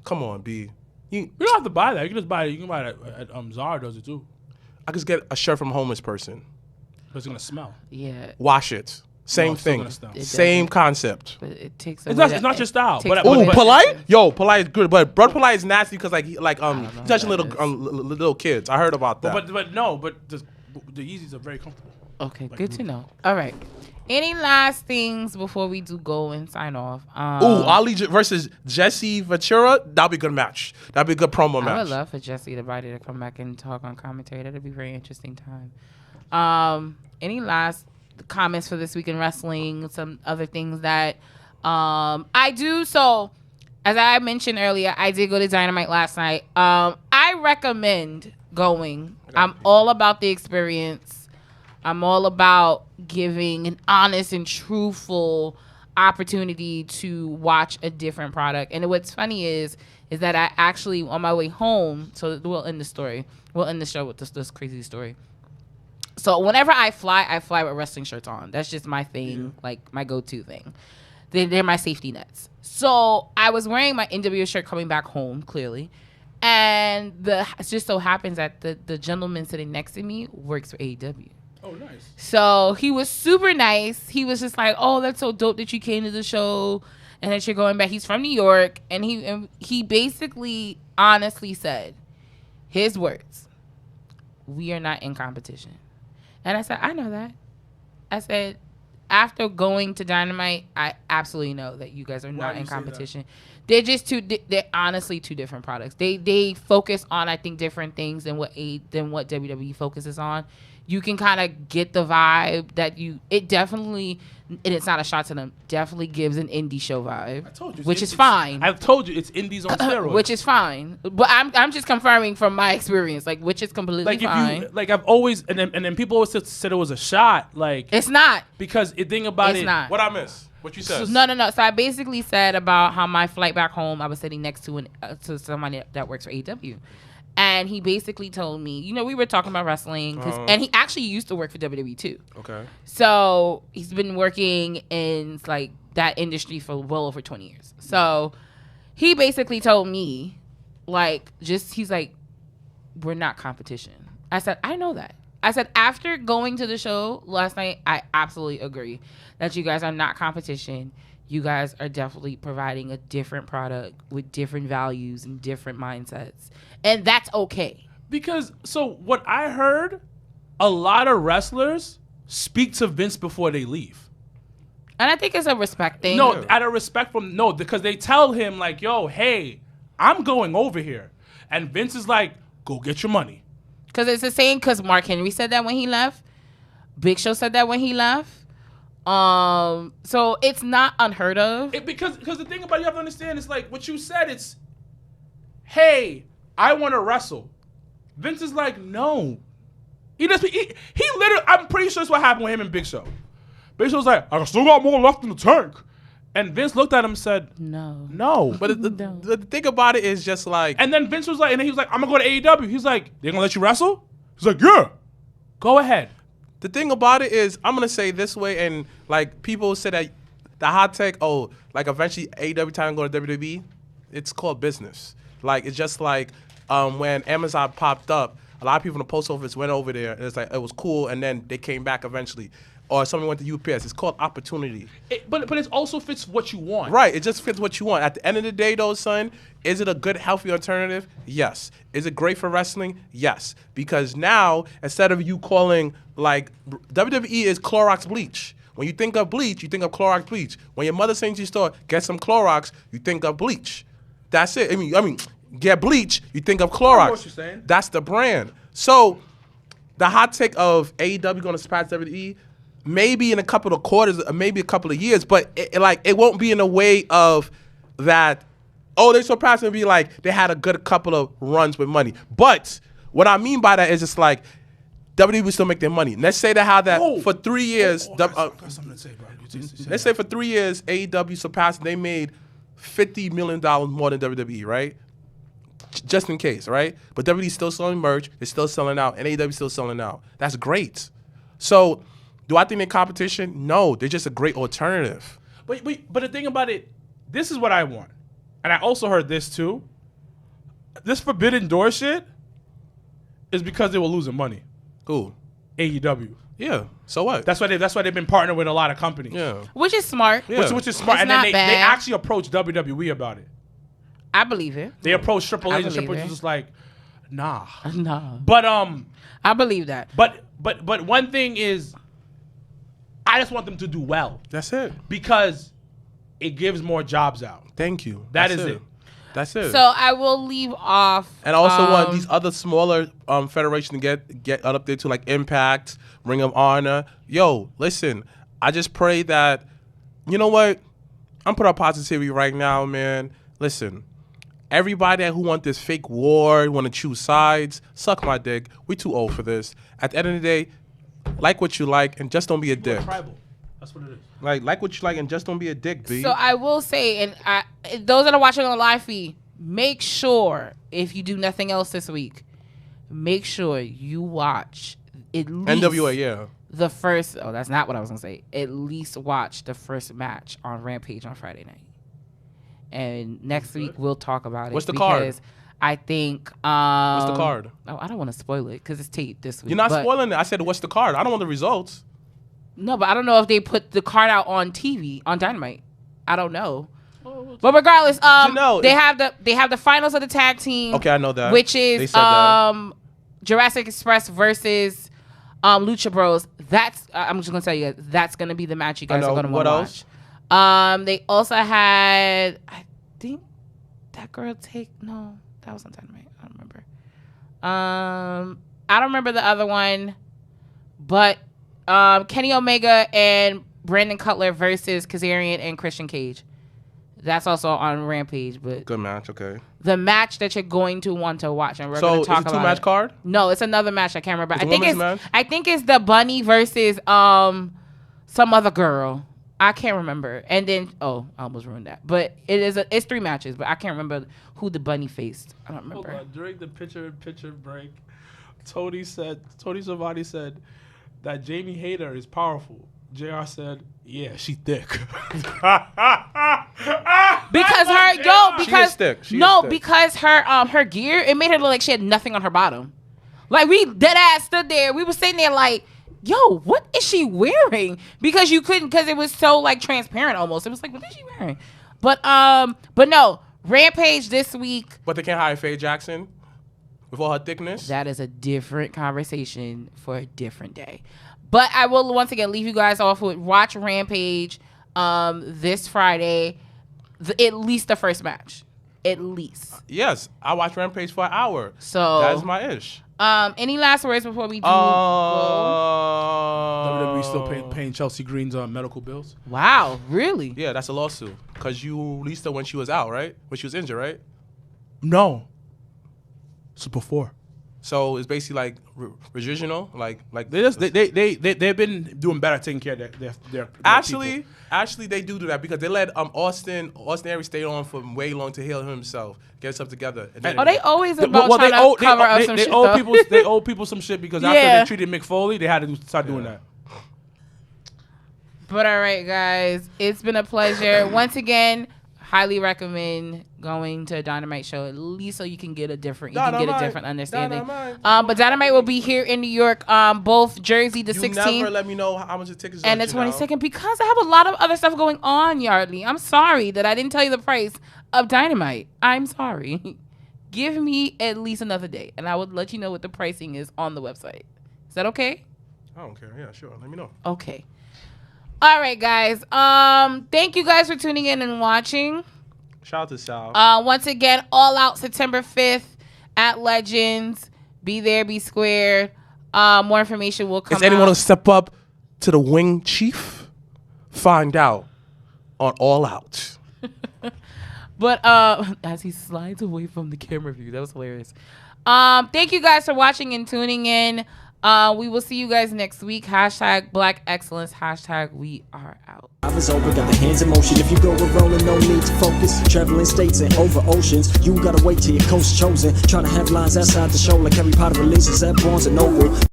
Come on, B. You don't have to buy that. You can just buy it. You can buy it at Zara does it too. I could get a shirt from a homeless person. But it's gonna smell. Yeah. Wash it. Same thing. Same concept. But it takes. It's not your style. Polite? Yo, Polite is good, but Brother Polite is nasty because he's touching little kids. I heard about that. But the Yeezys are very comfortable. Okay, good to know. All right. Any last things before we do go and sign off? Ali versus Jesse Ventura. That'll be a good match. That'll be a good promo match. I would love for Jesse the Body to come back and talk on commentary. That'd be a very interesting time. Any last comments for this week in wrestling? Some other things that I do. So, as I mentioned earlier, I did go to Dynamite last night. I recommend going. I'm all about the experience. I'm all about giving an honest and truthful opportunity to watch a different product. And what's funny is that I actually, on my way home, so we'll end the story. We'll end the show with this crazy story. So whenever I fly with wrestling shirts on. That's just my thing, like my go-to thing. They're my safety nets. So I was wearing my NWO shirt coming back home, clearly. And it just so happens that the gentleman sitting next to me works for AEW. Oh, nice. So he was super nice. He was just like, oh, that's so dope that you came to the show and that you're going back. He's from New York. And he basically honestly said, his words, we are not in competition. And I said, I know that. I said, after going to Dynamite, I absolutely know that you guys are not in competition. They're just they're honestly two different products. They focus on, I think, different things than what WWE focuses on. You can kind of get the vibe that it definitely, and it's not a shot to them, definitely gives an indie show vibe. I told you, which is fine. I've told you it's indies on steroids, which is fine. But I'm just confirming from my experience, like, which is completely fine. I've always and then people always said it was a shot, like it's not, because the thing about it's it. not. What I miss? What you said? No. So I basically said about how my flight back home, I was sitting next to to somebody that works for AEW. And he basically told me, we were talking about wrestling, and he actually used to work for WWE too. Okay. So he's been working in like that industry for well over 20 years. So he basically told me, he's like, we're not competition. I said, I know that. I said, after going to the show last night, I absolutely agree that you guys are not competition. You guys are definitely providing a different product with different values and different mindsets. And that's okay. Because, so what I heard, a lot of wrestlers speak to Vince before they leave. And I think it's a respect thing. No, out of respect because they tell him, like, yo, hey, I'm going over here. And Vince is like, go get your money. Because it's the same, because Mark Henry said that when he left. Big Show said that when he left. So it's not unheard of. Because the thing about it, you have to understand, is like what you said, it's, hey, I want to wrestle. Vince is like, no. He literally, I'm pretty sure that's what happened with him and Big Show. Big Show's like, I still got more left in the tank. And Vince looked at him and said, no. But the thing about it is just like. And then Vince was like, and then he was like, I'm going to go to AEW. He's like, they're going to let you wrestle? He's like, yeah. Go ahead. The thing about it is, I'm going to say this way, and like people say that the hot take, eventually AEW time go to WWE, it's called business. Like, it's just like when Amazon popped up, a lot of people in the post office went over there, and it's like, it was cool, and then they came back eventually. Or someone went to UPS. It's called opportunity. But it also fits what you want. Right. It just fits what you want. At the end of the day, though, son, is it a good, healthy alternative? Yes. Is it great for wrestling? Yes. Because now, instead of you calling, like, WWE is Clorox bleach. When you think of bleach, you think of Clorox bleach. When your mother sends you to the store, get some Clorox, you think of bleach. That's it. I mean, get bleach, you think of Clorox. I know what you're saying. That's the brand. So, the hot take of AEW going to surpass WWE, maybe in a couple of quarters, maybe a couple of years, but it won't be in a way of that, they surpassed and be like, they had a good couple of runs with money. But what I mean by that is just like, WWE will still make their money. Let's say for 3 years, I got something to say, bro. Let's say for 3 years, AEW surpassed, they made $50 million more than WWE, right? Just in case, right? But WWE's still selling merch, they're still selling out, and AEW's still selling out. That's great. So, do I think they're competition? No, they're just a great alternative. But the thing about it, this is what I want. And I also heard this too. This Forbidden Door shit is because they were losing money. Who? AEW. Yeah. So what? That's why they've been partnering with a lot of companies. Yeah. Which is smart. Yeah. Which is smart. It's and then not they bad. actually approached WWE about it. I believe it. They approached Triple H and believe Triple H it. was just like, nah. Nah. But I believe that. But one thing is, I just want them to do well. That's it. Because it gives more jobs out. Thank you. That's it. That's it. So I will leave off. And I also want these other smaller federations to get up there too, like Impact, Ring of Honor. Yo, listen, I just pray that, you know what? I'm putting out positivity right now, man. Listen, everybody who want this fake war, want to choose sides, suck my dick. We too old for this. At the end of the day, like what you like and just don't be a dick. Tribal. That's what it is. Like what you like and just don't be a dick, B. So I will say, and those that are watching on the live feed, make sure, if you do nothing else this week, make sure you watch at least NWA, yeah. the first. Oh, that's not what I was gonna say. At least watch the first match on Rampage on Friday night, and next week we'll talk about it. What's the card? I think. What's the card? Oh, I don't want to spoil it because it's taped this week. You're not spoiling it. I said, what's the card? I don't want the results. No, but I don't know if they put the card out on TV on Dynamite. I don't know. But regardless, they have the finals of the tag team. Okay, I know that. Which is Jurassic Express versus Lucha Bros. That's I'm just gonna tell you guys, that's gonna be the match you guys are gonna want to watch. They also had, I think that girl that was on Dynamite. I don't remember. I don't remember the other one, but Kenny Omega and Brandon Cutler versus Kazarian and Christian Cage. That's also on Rampage, but good match. Okay. The match that you're going to want to watch, and we're going to talk about. So, is it a 2-match card? No, it's another match. I can't remember. I think it's the Bunny versus some other girl. I can't remember. And then I almost ruined that. But it's 3 matches, but I can't remember who the Bunny faced. I don't remember. Hold on. During the picture break, Tony Savani said that Jamie Hayter is powerful. JR said, "Yeah, she thick." Because her gear, it made her look like she had nothing on her bottom. Like, we dead ass stood there. We were sitting there like, yo, what is she wearing? Because you couldn't, because it was so like transparent almost. It was like, what is she wearing? But no, Rampage this week. But they can't hire Faye Jackson with all her thickness. That is a different conversation for a different day. But I will once again leave you guys off with watch Rampage this Friday, at least the first match. At least. Yes, I watched Rampage for an hour. So that's my ish. Any last words before we do? WWE still paying Chelsea Green's medical bills. Wow, really? Yeah, that's a lawsuit because you released her when she was out, right? When she was injured, right? No. It's before. So it's basically like residual, like they've been doing better taking care of their actually people. They do that because they let Austin Aries stay on for way long to heal himself, get himself together. They always about trying to cover up some shit. They owe people some shit because after they treated Mick Foley, they had to start doing that. But all right, guys, it's been a pleasure once again. Highly recommend going to a Dynamite show at least so you can get a different understanding. But Dynamite will be here in New York, both Jersey the 16th. You never let me know how much the tickets are. And the 22nd because I have a lot of other stuff going on, Yardley. I'm sorry that I didn't tell you the price of Dynamite. I'm sorry. Give me at least another day, and I would let you know what the pricing is on the website. Is that okay? I don't care. Yeah, sure. Let me know. Okay. All right, guys. Thank you guys for tuning in and watching. Shout out to Sal. Once again, All Out September 5th at Legends. Be there, be squared. More information will come out. Is anyone going to step up to the wing chief? Find out on All Out. But as he slides away from the camera view, that was hilarious. Thank you guys for watching and tuning in. We will see you guys next week. #Black Excellence. #we are out. I was over, got the hands in motion. If you go with rolling, no need to focus. Traveling states and over oceans. You gotta wait till your coast chosen. Trying to have lines outside the show like Harry Potter releases at Barnes & Noble.